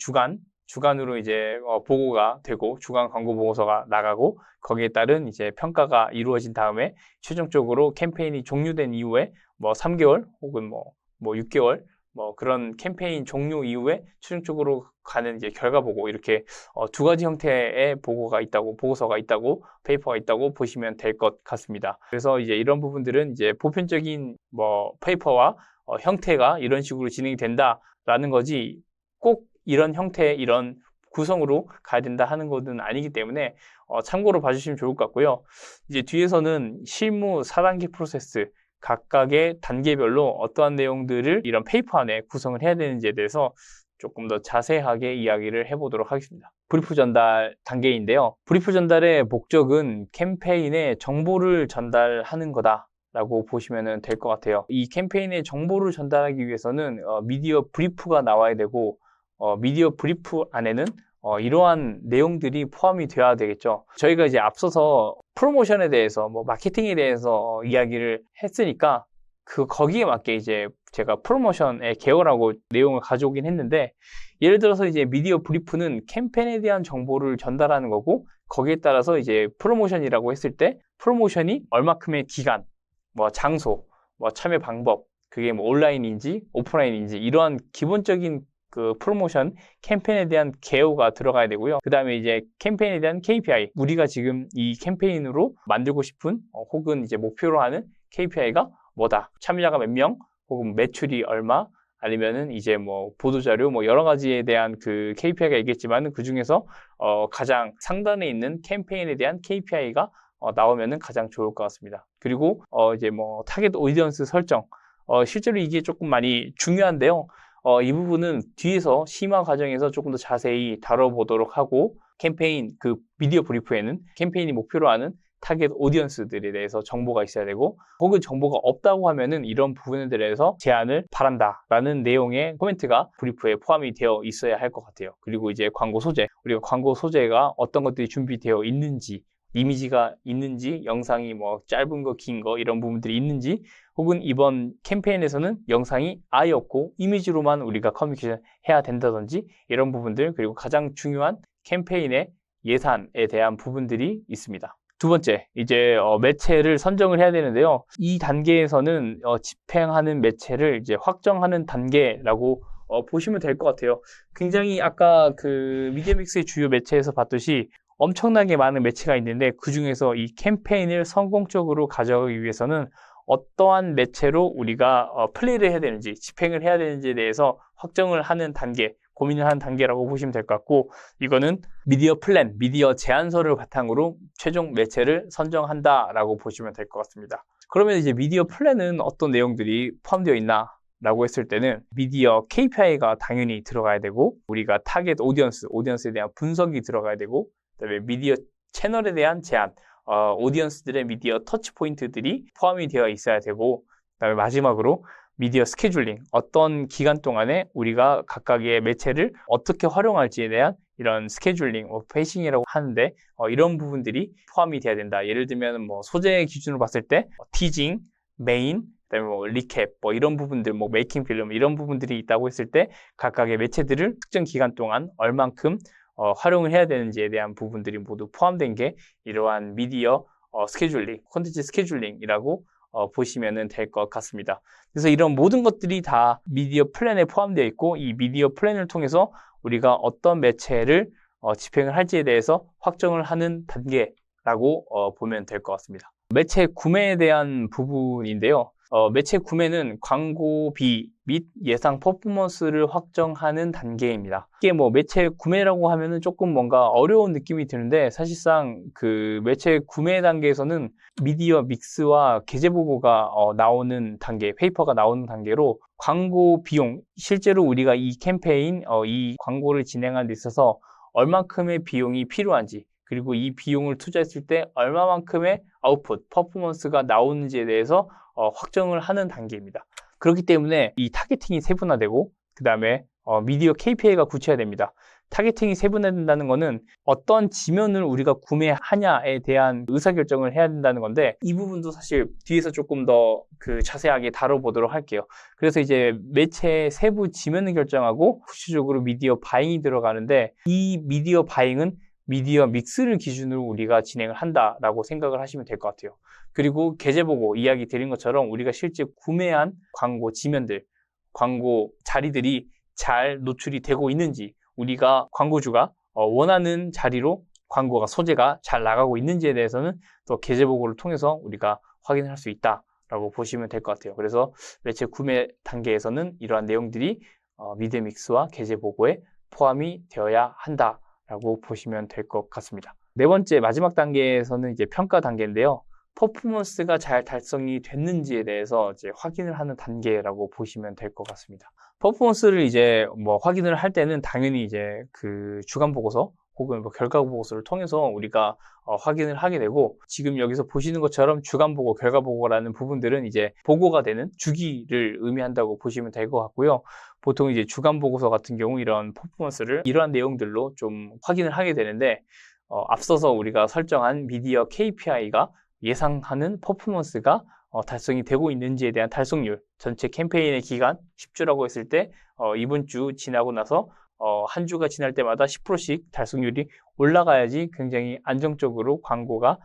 주간으로 이제 보고가 되고, 주간 광고 보고서가 나가고, 거기에 따른 이제 평가가 이루어진 다음에 최종적으로 캠페인이 종료된 이후에 뭐 3개월 혹은 뭐 6개월 뭐 그런 캠페인 종료 이후에 최종적으로 가는 이제 결과 보고, 이렇게 2가지 형태의 보고서가 있다고, 페이퍼가 있다고 보시면 될 것 같습니다. 그래서 이제 이런 부분들은 이제 보편적인 뭐 페이퍼와 형태가 이런 식으로 진행이 된다라는 거지, 꼭 이런 형태, 이런 구성으로 가야 된다 하는 것은 아니기 때문에 참고로 봐주시면 좋을 것 같고요. 이제 뒤에서는 실무 4단계 프로세스, 각각의 단계별로 어떠한 내용들을 이런 페이퍼 안에 구성을 해야 되는지에 대해서 조금 더 자세하게 이야기를 해보도록 하겠습니다. 브리프 전달 단계인데요. 브리프 전달의 목적은 캠페인에 정보를 전달하는 거다라고 보시면 될 것 같아요. 이 캠페인에 정보를 전달하기 위해서는 미디어 브리프가 나와야 되고, 미디어 브리프 안에는 이러한 내용들이 포함이 되어야 되겠죠. 저희가 이제 앞서서 프로모션에 대해서, 뭐 마케팅에 대해서 이야기를 했으니까 거기에 맞게 이제 제가 프로모션의 개요라고 내용을 가져오긴 했는데, 예를 들어서 이제 미디어 브리프는 캠페인에 대한 정보를 전달하는 거고, 거기에 따라서 이제 프로모션이라고 했을 때 프로모션이 얼마큼의 기간, 뭐 장소, 뭐 참여 방법, 그게 뭐 온라인인지 오프라인인지, 이러한 기본적인 그 프로모션 캠페인에 대한 개요가 들어가야 되고요. 그 다음에 이제 캠페인에 대한 KPI, 우리가 지금 이 캠페인으로 만들고 싶은 혹은 이제 목표로 하는 KPI가 뭐다, 참여자가 몇 명, 혹은 매출이 얼마, 아니면은 이제 뭐 보도자료, 뭐 여러 가지에 대한 그 KPI가 있겠지만, 그 중에서 가장 상단에 있는 캠페인에 대한 KPI가 나오면은 가장 좋을 것 같습니다. 그리고 이제 뭐 타겟 오디언스 설정, 실제로 이게 조금 많이 중요한데요. 이 부분은 뒤에서 심화 과정에서 조금 더 자세히 다뤄보도록 하고, 캠페인 그 미디어 브리프에는 캠페인이 목표로 하는 타겟 오디언스들에 대해서 정보가 있어야 되고, 혹은 정보가 없다고 하면은 이런 부분에 대해서 제안을 바란다라는 내용의 코멘트가 브리프에 포함이 되어 있어야 할 것 같아요. 그리고 이제 광고 소재, 우리가 광고 소재가 어떤 것들이 준비되어 있는지, 이미지가 있는지, 영상이 뭐 짧은 거, 긴 거 이런 부분들이 있는지, 혹은 이번 캠페인에서는 영상이 아예 없고 이미지로만 우리가 커뮤니케이션 해야 된다든지 이런 부분들, 그리고 가장 중요한 캠페인의 예산에 대한 부분들이 있습니다. 두 번째, 이제 매체를 선정을 해야 되는데요. 이 단계에서는 집행하는 매체를 이제 확정하는 단계라고 보시면 될 것 같아요. 굉장히 아까 그 미디어믹스의 주요 매체에서 봤듯이 엄청나게 많은 매체가 있는데, 그 중에서 이 캠페인을 성공적으로 가져가기 위해서는 어떠한 매체로 우리가 플레이를 해야 되는지, 집행을 해야 되는지에 대해서 확정을 하는 단계, 고민을 하는 단계라고 보시면 될 것 같고, 이거는 미디어 플랜, 미디어 제안서를 바탕으로 최종 매체를 선정한다라고 보시면 될 것 같습니다. 그러면 이제 미디어 플랜은 어떤 내용들이 포함되어 있나? 라고 했을 때는 미디어 KPI가 당연히 들어가야 되고, 우리가 타겟 오디언스에 대한 분석이 들어가야 되고, 그다음에 미디어 채널에 대한 제안, 오디언스들의 미디어 터치 포인트들이 포함이 되어 있어야 되고, 그다음에 마지막으로 미디어 스케줄링, 어떤 기간 동안에 우리가 각각의 매체를 어떻게 활용할지에 대한 이런 스케줄링, 페이싱이라고 하는데, 이런 부분들이 포함이 돼야 된다. 예를 들면 뭐 소재 기준으로 봤을 때 티징, 메인, 그다음에 뭐 리캡, 뭐 이런 부분들, 뭐 메이킹 필름 이런 부분들이 있다고 했을 때 각각의 매체들을 특정 기간 동안 얼만큼 활용을 해야 되는지에 대한 부분들이 모두 포함된 게 이러한 미디어 스케줄링, 콘텐츠 스케줄링이라고 보시면 될 것 같습니다. 그래서 이런 모든 것들이 다 미디어 플랜에 포함되어 있고, 이 미디어 플랜을 통해서 우리가 어떤 매체를 집행을 할지에 대해서 확정을 하는 단계라고 보면 될 것 같습니다. 매체 구매에 대한 부분인데요. 매체 구매는 광고비 및 예상 퍼포먼스를 확정하는 단계입니다. 이게 뭐 매체 구매라고 하면은 조금 뭔가 어려운 느낌이 드는데, 사실상 그 매체 구매 단계에서는 미디어 믹스와 계제 보고가 나오는 단계, 페이퍼가 나오는 단계로 광고 비용, 실제로 우리가 이 캠페인, 이 광고를 진행하는 데 있어서 얼만큼의 비용이 필요한지, 그리고 이 비용을 투자했을 때 얼마만큼의 아웃풋, 퍼포먼스가 나오는지에 대해서 확정을 하는 단계입니다. 그렇기 때문에 이 타겟팅이 세분화되고, 그 다음에 미디어 KPI가 구체화됩니다. 타겟팅이 세분화된다는 것은 어떤 지면을 우리가 구매하냐에 대한 의사결정을 해야 된다는 건데, 이 부분도 사실 뒤에서 조금 더 그 자세하게 다뤄보도록 할게요. 그래서 이제 매체 세부 지면을 결정하고 구체적으로 미디어 바잉이 들어가는데, 이 미디어 바잉은 미디어 믹스를 기준으로 우리가 진행을 한다라고 생각을 하시면 될 것 같아요. 그리고 계제 보고 이야기 드린 것처럼 우리가 실제 구매한 광고 지면들, 광고 자리들이 잘 노출이 되고 있는지, 우리가 광고주가 원하는 자리로 광고가 소재가 잘 나가고 있는지에 대해서는 또 계제 보고를 통해서 우리가 확인을 할 수 있다라고 보시면 될 것 같아요. 그래서 매체 구매 단계에서는 이러한 내용들이 미디어 믹스와 계제 보고에 포함이 되어야 한다라고 보시면 될 것 같습니다. 네 번째, 마지막 단계에서는 이제 평가 단계인데요. 퍼포먼스가 잘 달성이 됐는지에 대해서 이제 확인을 하는 단계라고 보시면 될 것 같습니다. 퍼포먼스를 이제 뭐 확인을 할 때는 당연히 이제 그 주간 보고서 혹은 뭐 결과 보고서를 통해서 우리가 확인을 하게 되고, 지금 여기서 보시는 것처럼 주간 보고, 결과 보고라는 부분들은 이제 보고가 되는 주기를 의미한다고 보시면 될 것 같고요. 보통 이제 주간 보고서 같은 경우 이런 퍼포먼스를 이러한 내용들로 좀 확인을 하게 되는데, 앞서서 우리가 설정한 미디어 KPI가 예상하는 퍼포먼스가 달성이 되고 있는지에 대한 달성률, 전체 캠페인의 기간 10주라고 했을 때 이번 주 지나고 나서 한 주가 지날 때마다 10%씩 달성률이 올라가야지 굉장히 안정적으로 광고가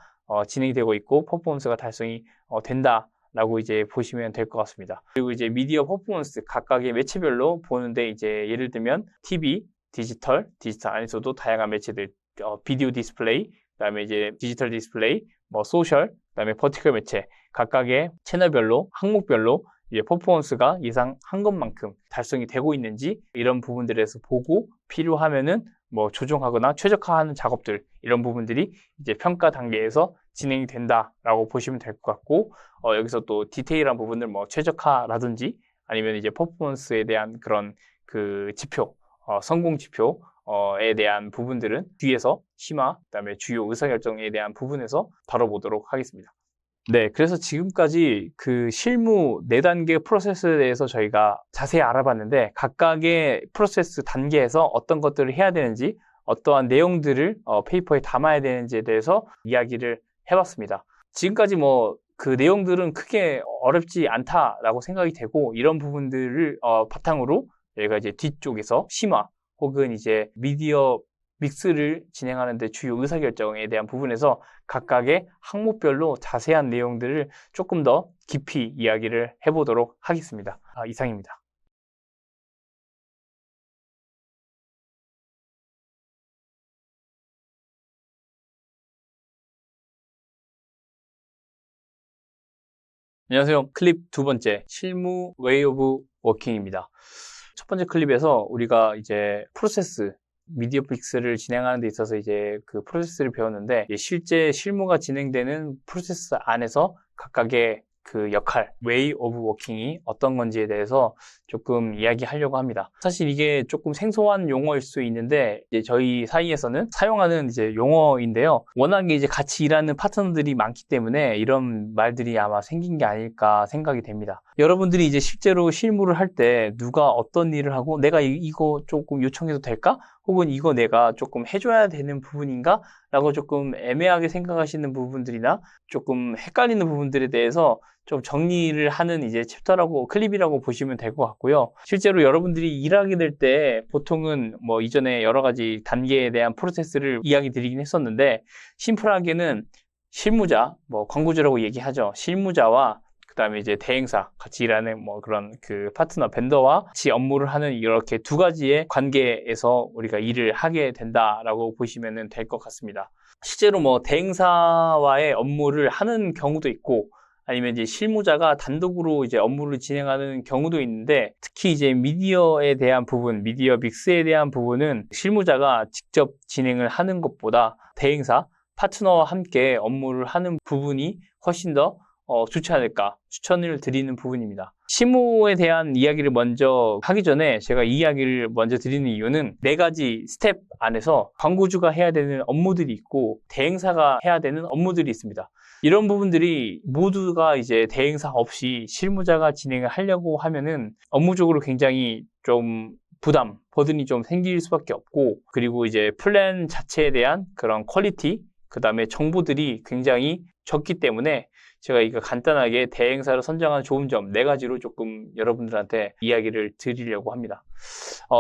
진행이 되고 있고 퍼포먼스가 달성이 된다라고 이제 보시면 될 것 같습니다. 그리고 이제 미디어 퍼포먼스 각각의 매체별로 보는데, 이제 예를 들면 TV, 디지털 안에서도 다양한 매체들, 비디오 디스플레이, 그다음에 이제 디지털 디스플레이, 뭐 소셜, 그다음에 버티컬 매체, 각각의 채널별로, 항목별로 이제 퍼포먼스가 예상한 것만큼 달성이 되고 있는지, 이런 부분들에서 보고 필요하면은 뭐 조정하거나 최적화하는 작업들, 이런 부분들이 이제 평가 단계에서 진행이 된다라고 보시면 될 것 같고, 여기서 또 디테일한 부분을 뭐 최적화라든지 아니면 이제 퍼포먼스에 대한 그런 그 지표, 성공 지표, 에 대한 부분들은 뒤에서 심화, 그다음에 주요 의사결정에 대한 부분에서 다뤄보도록 하겠습니다. 네, 그래서 지금까지 그 실무 4단계 프로세스에 대해서 저희가 자세히 알아봤는데 각각의 프로세스 단계에서 어떤 것들을 해야 되는지 어떠한 내용들을 페이퍼에 담아야 되는지에 대해서 이야기를 해봤습니다. 지금까지 뭐 그 내용들은 크게 어렵지 않다라고 생각이 되고 이런 부분들을 바탕으로 저희가 이제 뒤쪽에서 심화 혹은 이제 미디어 믹스를 진행하는데 주요 의사결정에 대한 부분에서 각각의 항목별로 자세한 내용들을 조금 더 깊이 이야기를 해보도록 하겠습니다. 이상입니다. 안녕하세요. 클립 2번째, 실무 웨이 오브 워킹입니다. 첫 번째 클립에서 우리가 이제 프로세스, 미디어 픽스를 진행하는 데 있어서 이제 그 프로세스를 배웠는데 실제 실무가 진행되는 프로세스 안에서 각각의 그 역할, 웨이 오브 워킹이 어떤 건지에 대해서 조금 이야기하려고 합니다. 사실 이게 조금 생소한 용어일 수 있는데 이제 저희 사이에서는 사용하는 이제 용어인데요. 워낙에 이제 같이 일하는 파트너들이 많기 때문에 이런 말들이 아마 생긴 게 아닐까 생각이 됩니다. 여러분들이 이제 실제로 실무를 할 때 누가 어떤 일을 하고 내가 이거 조금 요청해도 될까? 혹은 이거 내가 조금 해줘야 되는 부분인가? 라고 조금 애매하게 생각하시는 부분들이나 조금 헷갈리는 부분들에 대해서 좀 정리를 하는 이제 챕터라고 클립이라고 보시면 될 것 같고요. 실제로 여러분들이 일하게 될 때 보통은 뭐 이전에 여러 가지 단계에 대한 프로세스를 이야기 드리긴 했었는데 심플하게는 실무자, 뭐 광고주라고 얘기하죠. 실무자와 그 다음에 이제 대행사, 같이 일하는 뭐 그런 그 파트너, 벤더와 같이 업무를 하는 이렇게 두 가지의 관계에서 우리가 일을 하게 된다라고 보시면 될 것 같습니다. 실제로 뭐 대행사와의 업무를 하는 경우도 있고 아니면 이제 실무자가 단독으로 이제 업무를 진행하는 경우도 있는데 특히 이제 미디어에 대한 부분, 미디어 믹스에 대한 부분은 실무자가 직접 진행을 하는 것보다 대행사, 파트너와 함께 업무를 하는 부분이 훨씬 더 좋지 않을까 추천을 드리는 부분입니다. 실무에 대한 이야기를 먼저 하기 전에 제가 이 이야기를 먼저 드리는 이유는 4가지 스텝 안에서 광고주가 해야 되는 업무들이 있고 대행사가 해야 되는 업무들이 있습니다. 이런 부분들이 모두가 이제 대행사 없이 실무자가 진행을 하려고 하면은 업무적으로 굉장히 좀 버든이 좀 생길 수밖에 없고 그리고 이제 플랜 자체에 대한 그런 퀄리티 그 다음에 정보들이 굉장히 적기 때문에 제가 이거 간단하게 대행사를 선정하는 좋은 점 4가지로 조금 여러분들한테 이야기를 드리려고 합니다.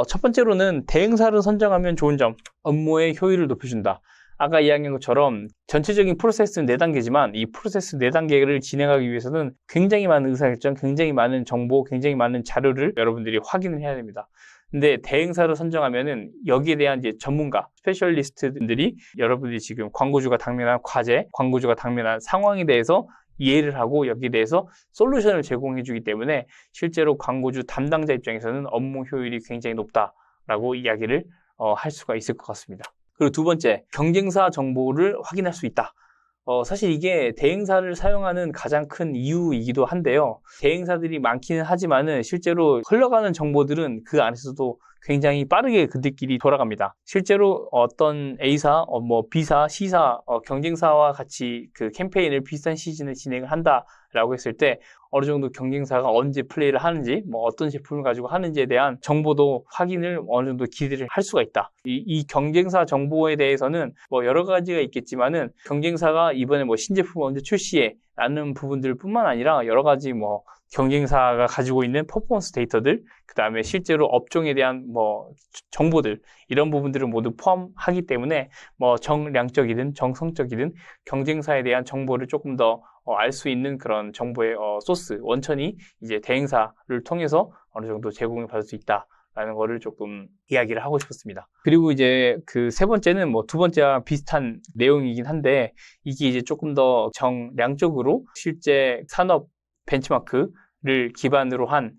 첫 번째로는 대행사를 선정하면 좋은 점, 업무의 효율을 높여준다. 아까 이야기한 것처럼 전체적인 프로세스는 4단계지만 이 프로세스 4단계를 진행하기 위해서는 굉장히 많은 의사결정, 굉장히 많은 정보, 굉장히 많은 자료를 여러분들이 확인을 해야 됩니다. 근데 대행사를 선정하면은 여기에 대한 이제 전문가, 스페셜리스트들이 여러분들이 지금 광고주가 당면한 과제, 광고주가 당면한 상황에 대해서 이해를 하고 여기에 대해서 솔루션을 제공해 주기 때문에 실제로 광고주 담당자 입장에서는 업무 효율이 굉장히 높다라고 이야기를 할 수가 있을 것 같습니다. 그리고 두 번째, 경쟁사 정보를 확인할 수 있다. 사실 이게 대행사를 사용하는 가장 큰 이유이기도 한데요. 대행사들이 많기는 하지만은 실제로 흘러가는 정보들은 그 안에서도 굉장히 빠르게 그들끼리 돌아갑니다. 실제로 어떤 A사, 뭐 B사, C사, 경쟁사와 같이 그 캠페인을 비슷한 시즌을 진행을 한다라고 했을 때 어느 정도 경쟁사가 언제 플레이를 하는지, 뭐 어떤 제품을 가지고 하는지에 대한 정보도 확인을 어느 정도 기대를 할 수가 있다. 이 경쟁사 정보에 대해서는 뭐 여러 가지가 있겠지만은 경쟁사가 이번에 뭐 신제품 언제 출시해 라는 부분들 뿐만 아니라 여러 가지 뭐 경쟁사가 가지고 있는 퍼포먼스 데이터들, 그 다음에 실제로 업종에 대한 뭐 정보들, 이런 부분들을 모두 포함하기 때문에 뭐 정량적이든 정성적이든 경쟁사에 대한 정보를 조금 더 알 수 있는 그런 정보의 소스, 원천이 이제 대행사를 통해서 어느 정도 제공을 받을 수 있다. 라는 거를 조금 이야기를 하고 싶었습니다. 그리고 이제 그 세 번째는 뭐 두 번째와 비슷한 내용이긴 한데 이게 이제 조금 더 정량적으로 실제 산업 벤치마크를 기반으로 한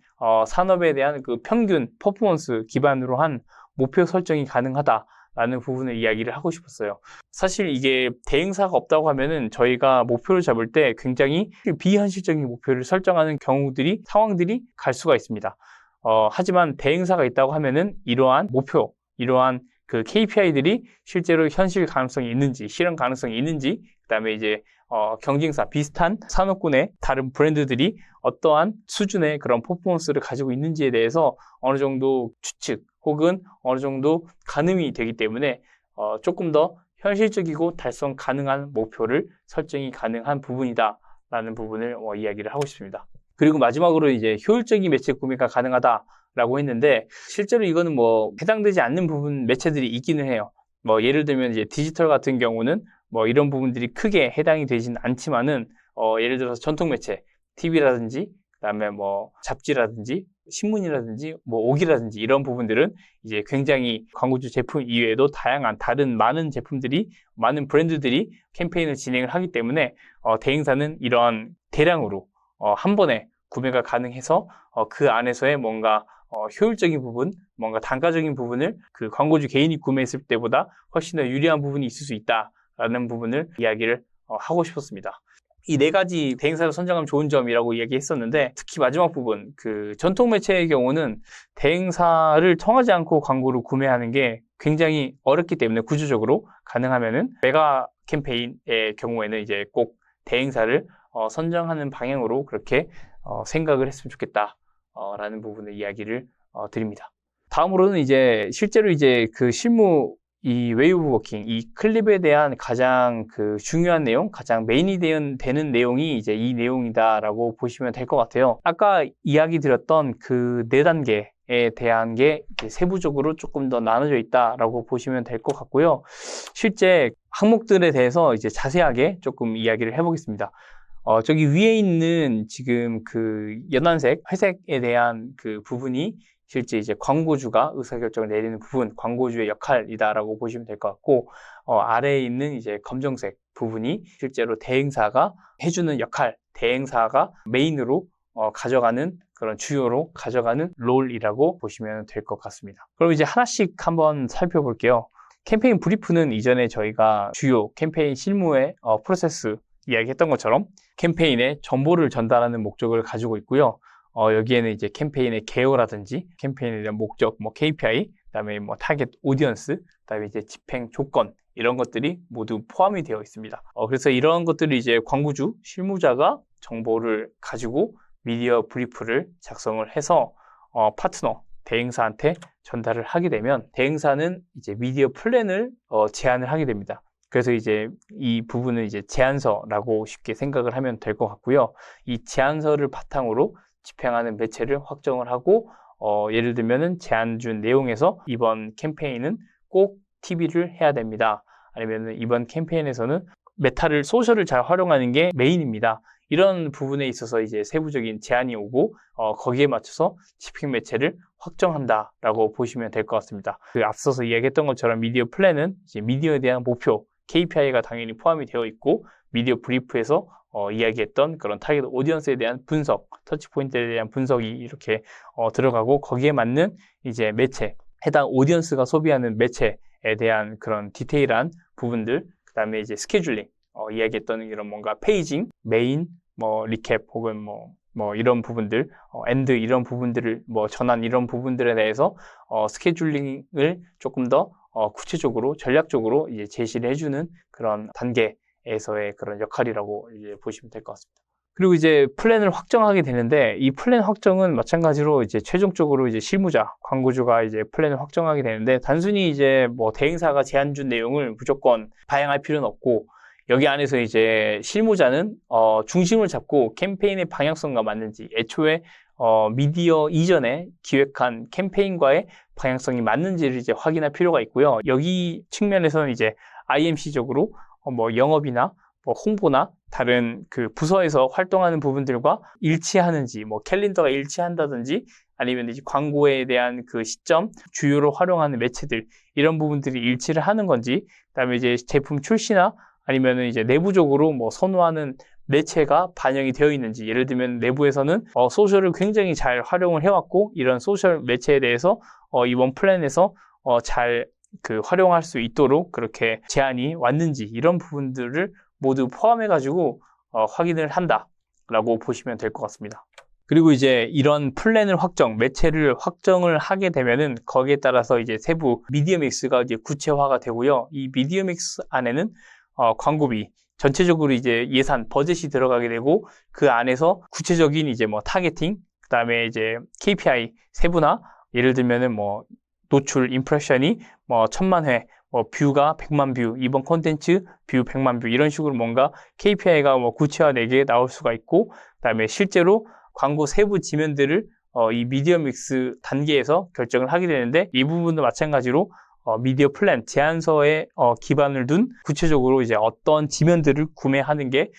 산업에 대한 그 평균 퍼포먼스 기반으로 한 목표 설정이 가능하다라는 부분을 이야기를 하고 싶었어요. 사실 이게 대행사가 없다고 하면은 저희가 목표를 잡을 때 굉장히 비현실적인 목표를 설정하는 상황들이 갈 수가 있습니다. 하지만 대행사가 있다고 하면은 이러한 목표, 이러한 그 KPI들이 실제로 현실 가능성이 있는지, 실현 가능성이 있는지, 그다음에 이제 경쟁사 비슷한 산업군의 다른 브랜드들이 어떠한 수준의 그런 퍼포먼스를 가지고 있는지에 대해서 어느 정도 추측 혹은 어느 정도 가늠이 되기 때문에 조금 더 현실적이고 달성 가능한 목표를 설정이 가능한 부분이다라는 부분을 이야기를 하고 싶습니다. 그리고 마지막으로 이제 효율적인 매체 구매가 가능하다라고 했는데 실제로 이거는 뭐 해당되지 않는 부분 매체들이 있기는 해요. 뭐 예를 들면 이제 디지털 같은 경우는 뭐 이런 부분들이 크게 해당이 되진 않지만은 예를 들어서 전통 매체, TV라든지 그다음에 뭐 잡지라든지 신문이라든지 뭐 오기라든지 이런 부분들은 이제 굉장히 광고주 제품 이외에도 다양한 다른 많은 제품들이 많은 브랜드들이 캠페인을 진행을 하기 때문에 대행사는 이러한 대량으로 한 번에 구매가 가능해서 그 안에서의 뭔가 효율적인 부분, 뭔가 단가적인 부분을 그 광고주 개인이 구매했을 때보다 훨씬 더 유리한 부분이 있을 수 있다라는 부분을 이야기를 하고 싶었습니다. 이 네 가지 대행사를 선정하면 좋은 점이라고 이야기했었는데 특히 마지막 부분, 그 전통 매체의 경우는 대행사를 통하지 않고 광고를 구매하는 게 굉장히 어렵기 때문에 구조적으로 가능하면은 메가 캠페인의 경우에는 이제 꼭 대행사를 선정하는 방향으로 그렇게 생각을 했으면 좋겠다라는 부분을 이야기를 드립니다. 다음으로는 이제 실제로 이제 그 실무 이 웨이 오브 워킹, 이 클립에 대한 가장 그 중요한 내용, 가장 메인이 되는 내용이 이제 이 내용이다라고 보시면 될 것 같아요. 아까 이야기 드렸던 그 4단계에 대한 게 이제 세부적으로 조금 더 나눠져 있다라고 보시면 될 것 같고요. 실제 항목들에 대해서 이제 자세하게 조금 이야기를 해보겠습니다. 저기 위에 있는 지금 그 연한색, 회색에 대한 그 부분이 실제 이제 광고주가 의사결정을 내리는 부분, 광고주의 역할이다라고 보시면 될 것 같고, 아래에 있는 이제 검정색 부분이 실제로 대행사가 해주는 역할, 대행사가 메인으로 가져가는 그런 주요로 가져가는 롤이라고 보시면 될 것 같습니다. 그럼 이제 하나씩 한번 살펴볼게요. 캠페인 브리프는 이전에 저희가 주요 캠페인 실무의 프로세스 이야기했던 것처럼 캠페인에 정보를 전달하는 목적을 가지고 있고요. 여기에는 이제 캠페인의 개요라든지 캠페인에 대한 목적, 뭐 KPI, 그다음에 뭐 타겟 오디언스, 그다음에 이제 집행 조건 이런 것들이 모두 포함이 되어 있습니다. 그래서 이런 것들을 이제 광고주, 실무자가 정보를 가지고 미디어 브리프를 작성을 해서 파트너, 대행사한테 전달을 하게 되면 대행사는 이제 미디어 플랜을 제안을 하게 됩니다. 그래서 이제 이 부분을 이제 제안서라고 쉽게 생각을 하면 될 것 같고요. 이 제안서를 바탕으로 집행하는 매체를 확정을 하고 예를 들면은 제안 준 내용에서 이번 캠페인은 꼭 TV를 해야 됩니다. 아니면은 이번 캠페인에서는 메타를 소셜을 잘 활용하는 게 메인입니다. 이런 부분에 있어서 이제 세부적인 제안이 오고 거기에 맞춰서 집행 매체를 확정한다라고 보시면 될 것 같습니다. 그 앞서서 이야기했던 것처럼 미디어 플랜은 이제 미디어에 대한 목표, KPI가 당연히 포함이 되어 있고 미디어 브리프에서 이야기했던 그런 타겟 오디언스에 대한 분석, 터치포인트에 대한 분석이 이렇게 들어가고 거기에 맞는 이제 매체, 해당 오디언스가 소비하는 매체에 대한 그런 디테일한 부분들, 그 다음에 이제 스케줄링, 이야기했던 이런 뭔가 페이징, 메인, 뭐 리캡 혹은 뭐 이런 부분들, 엔드 이런 부분들을 뭐 전환 이런 부분들에 대해서 스케줄링을 조금 더 구체적으로 전략적으로 이제 제시를 해주는 그런 단계에서의 그런 역할이라고 이제 보시면 될 것 같습니다. 그리고 이제 플랜을 확정하게 되는데 이 플랜 확정은 마찬가지로 이제 최종적으로 이제 실무자, 광고주가 이제 플랜을 확정하게 되는데 단순히 이제 뭐 대행사가 제안 준 내용을 무조건 반영할 필요는 없고 여기 안에서 이제 실무자는 중심을 잡고 캠페인의 방향성과 맞는지 애초에 미디어 이전에 기획한 캠페인과의 방향성이 맞는지를 이제 확인할 필요가 있고요. 여기 측면에서는 이제 IMC적으로 뭐 영업이나 뭐 홍보나 다른 그 부서에서 활동하는 부분들과 일치하는지, 뭐 캘린더가 일치한다든지 아니면 이제 광고에 대한 그 시점, 주요로 활용하는 매체들 이런 부분들이 일치를 하는 건지, 그다음에 이제 제품 출시나 아니면은 이제 내부적으로 뭐 선호하는 매체가 반영이 되어 있는지, 예를 들면 내부에서는 소셜을 굉장히 잘 활용을 해왔고 이런 소셜 매체에 대해서 이번 플랜에서 잘 그 활용할 수 있도록 그렇게 제안이 왔는지 이런 부분들을 모두 포함해 가지고 확인을 한다라고 보시면 될 것 같습니다. 그리고 이제 이런 플랜을 매체를 확정을 하게 되면은 거기에 따라서 이제 세부 미디어 믹스가 이제 구체화가 되고요. 이 미디어 믹스 안에는 광고비, 전체적으로 이제 예산, 버젯이 들어가게 되고 그 안에서 구체적인 이제 뭐 타겟팅, 그다음에 이제 KPI 세분화, 예를 들면은 뭐 노출 임프레션이 뭐 1000만 회, 뭐 뷰가 100만 뷰, 이번 콘텐츠 뷰 100만 뷰 이런 식으로 뭔가 KPI가 뭐 구체화되게 나올 수가 있고, 그다음에 실제로 광고 세부 지면들을 이 미디어 믹스 단계에서 결정을 하게 되는데, 이 부분도 마찬가지로 미디어 플랜, 제안서에 기반을 둔 구체적으로 이제 어떤 지면들을 구매하는 게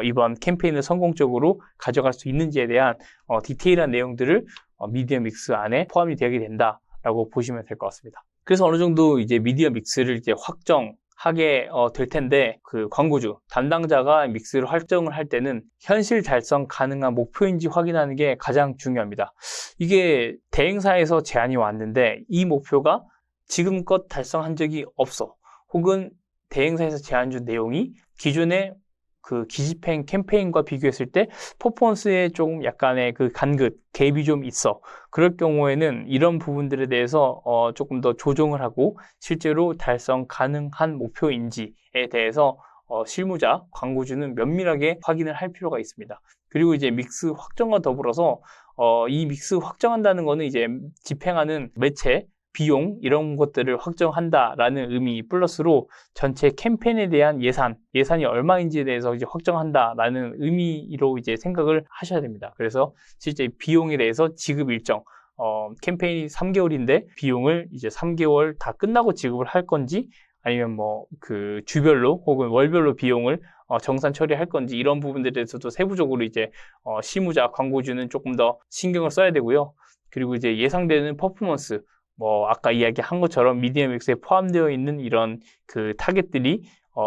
이번 캠페인을 성공적으로 가져갈 수 있는지에 대한 디테일한 내용들을 미디어 믹스 안에 포함이 되게 된다라고 보시면 될 것 같습니다. 그래서 어느 정도 이제 미디어 믹스를 이제 확정하게 될 텐데, 그 광고주 담당자가 믹스를 확정을 할 때는 현실 달성 가능한 목표인지 확인하는 게 가장 중요합니다. 이게 대행사에서 제안이 왔는데 이 목표가 지금껏 달성한 적이 없어, 혹은 대행사에서 제안 준 내용이 기존의 그 기집행 캠페인과 비교했을 때 퍼포먼스에 조금 약간의 그 갭이 좀 있어. 그럴 경우에는 이런 부분들에 대해서 조금 더 조정을 하고 실제로 달성 가능한 목표인지에 대해서 실무자, 광고주는 면밀하게 확인을 할 필요가 있습니다. 그리고 이제 믹스 확정과 더불어서 이 믹스 확정한다는 거는 이제 집행하는 매체, 비용 이런 것들을 확정한다라는 의미 플러스로 전체 캠페인에 대한 예산이 얼마인지에 대해서 이제 확정한다라는 의미로 이제 생각을 하셔야 됩니다. 그래서 실제 비용에 대해서 지급 일정, 캠페인이 3개월인데 비용을 이제 3개월 다 끝나고 지급을 할 건지, 아니면 뭐 그 주별로 혹은 월별로 비용을 정산 처리할 건지, 이런 부분들에 대해서도 세부적으로 이제 실무자, 광고주는 조금 더 신경을 써야 되고요. 그리고 이제 예상되는 퍼포먼스, 뭐 아까 이야기한 것처럼 미디어 믹스에 포함되어 있는 이런 그 타겟들이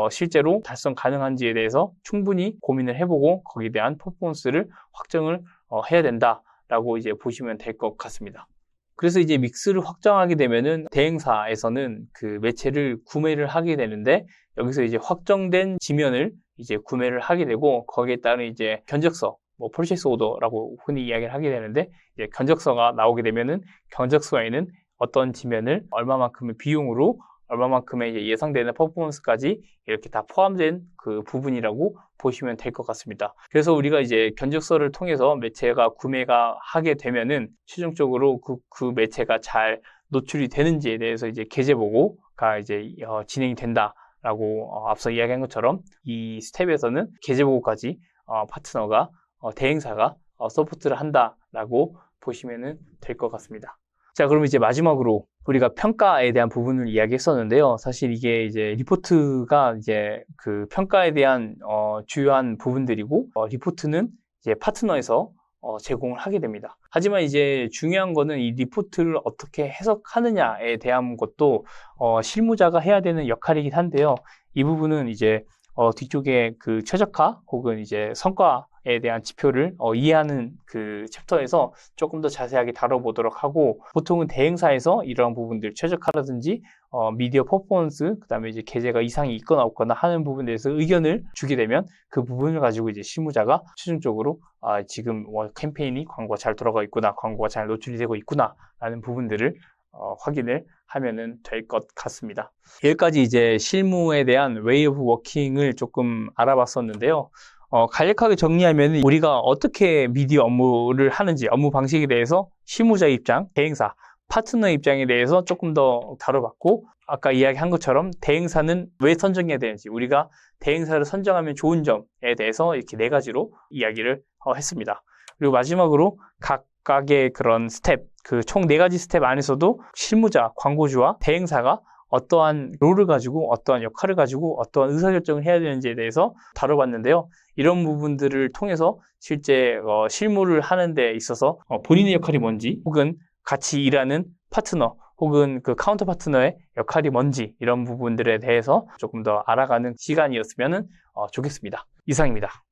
실제로 달성 가능한지에 대해서 충분히 고민을 해보고 거기에 대한 퍼포먼스를 확정을 해야 된다라고 이제 보시면 될 것 같습니다. 그래서 이제 믹스를 확정하게 되면은 대행사에서는 그 매체를 구매를 하게 되는데, 여기서 이제 확정된 지면을 이제 구매를 하게 되고 거기에 따른 이제 견적서, 뭐 퍼체이스 오더라고 흔히 이야기를 하게 되는데, 이제 견적서가 나오게 되면은 견적서에는 어떤 지면을 얼마만큼의 비용으로 얼마만큼의 이제 예상되는 퍼포먼스까지 이렇게 다 포함된 그 부분이라고 보시면 될 것 같습니다. 그래서 우리가 이제 견적서를 통해서 매체가 구매가 하게 되면은 최종적으로 그 매체가 잘 노출이 되는지에 대해서 이제 계제 보고가 이제 진행이 된다라고 앞서 이야기한 것처럼 이 스텝에서는 계제 보고까지 파트너가 대행사가 서포트를 한다라고 보시면 될 것 같습니다. 자, 그럼 이제 마지막으로 우리가 평가에 대한 부분을 이야기했었는데요. 사실 이게 이제 리포트가 이제 그 평가에 대한 주요한 부분들이고, 리포트는 이제 파트너에서 제공을 하게 됩니다. 하지만 이제 중요한 거는 이 리포트를 어떻게 해석하느냐에 대한 것도 실무자가 해야 되는 역할이긴 한데요. 이 부분은 이제 뒤쪽에 그 최적화 혹은 이제 성과에 대한 지표를 이해하는 그 챕터에서 조금 더 자세하게 다뤄보도록 하고, 보통은 대행사에서 이러한 부분들 최적화라든지 미디어 퍼포먼스, 그 다음에 이제 계제가 이상이 있거나 없거나 하는 부분에 대해서 의견을 주게 되면 그 부분을 가지고 이제 실무자가 최종적으로 지금 캠페인이 광고가 잘 돌아가 있구나, 광고가 잘 노출이 되고 있구나 라는 부분들을 확인을 하면은 될 것 같습니다. 여기까지 이제 실무에 대한 웨이 오브 워킹을 조금 알아봤었는데요. 간략하게 정리하면 우리가 어떻게 미디어 업무를 하는지, 업무 방식에 대해서 실무자 입장, 대행사, 파트너 입장에 대해서 조금 더 다뤄봤고, 아까 이야기한 것처럼 대행사는 왜 선정해야 되는지, 우리가 대행사를 선정하면 좋은 점에 대해서 이렇게 4가지로 이야기를 했습니다. 그리고 마지막으로 각각의 그런 스텝, 그 총 4가지 스텝 안에서도 실무자, 광고주와 대행사가 어떠한 롤을 가지고, 어떠한 역할을 가지고, 어떠한 의사결정을 해야 되는지에 대해서 다뤄봤는데요. 이런 부분들을 통해서 실제 실무를 하는 데 있어서 본인의 역할이 뭔지, 혹은 같이 일하는 파트너, 혹은 그 카운터 파트너의 역할이 뭔지, 이런 부분들에 대해서 조금 더 알아가는 시간이었으면 좋겠습니다. 이상입니다.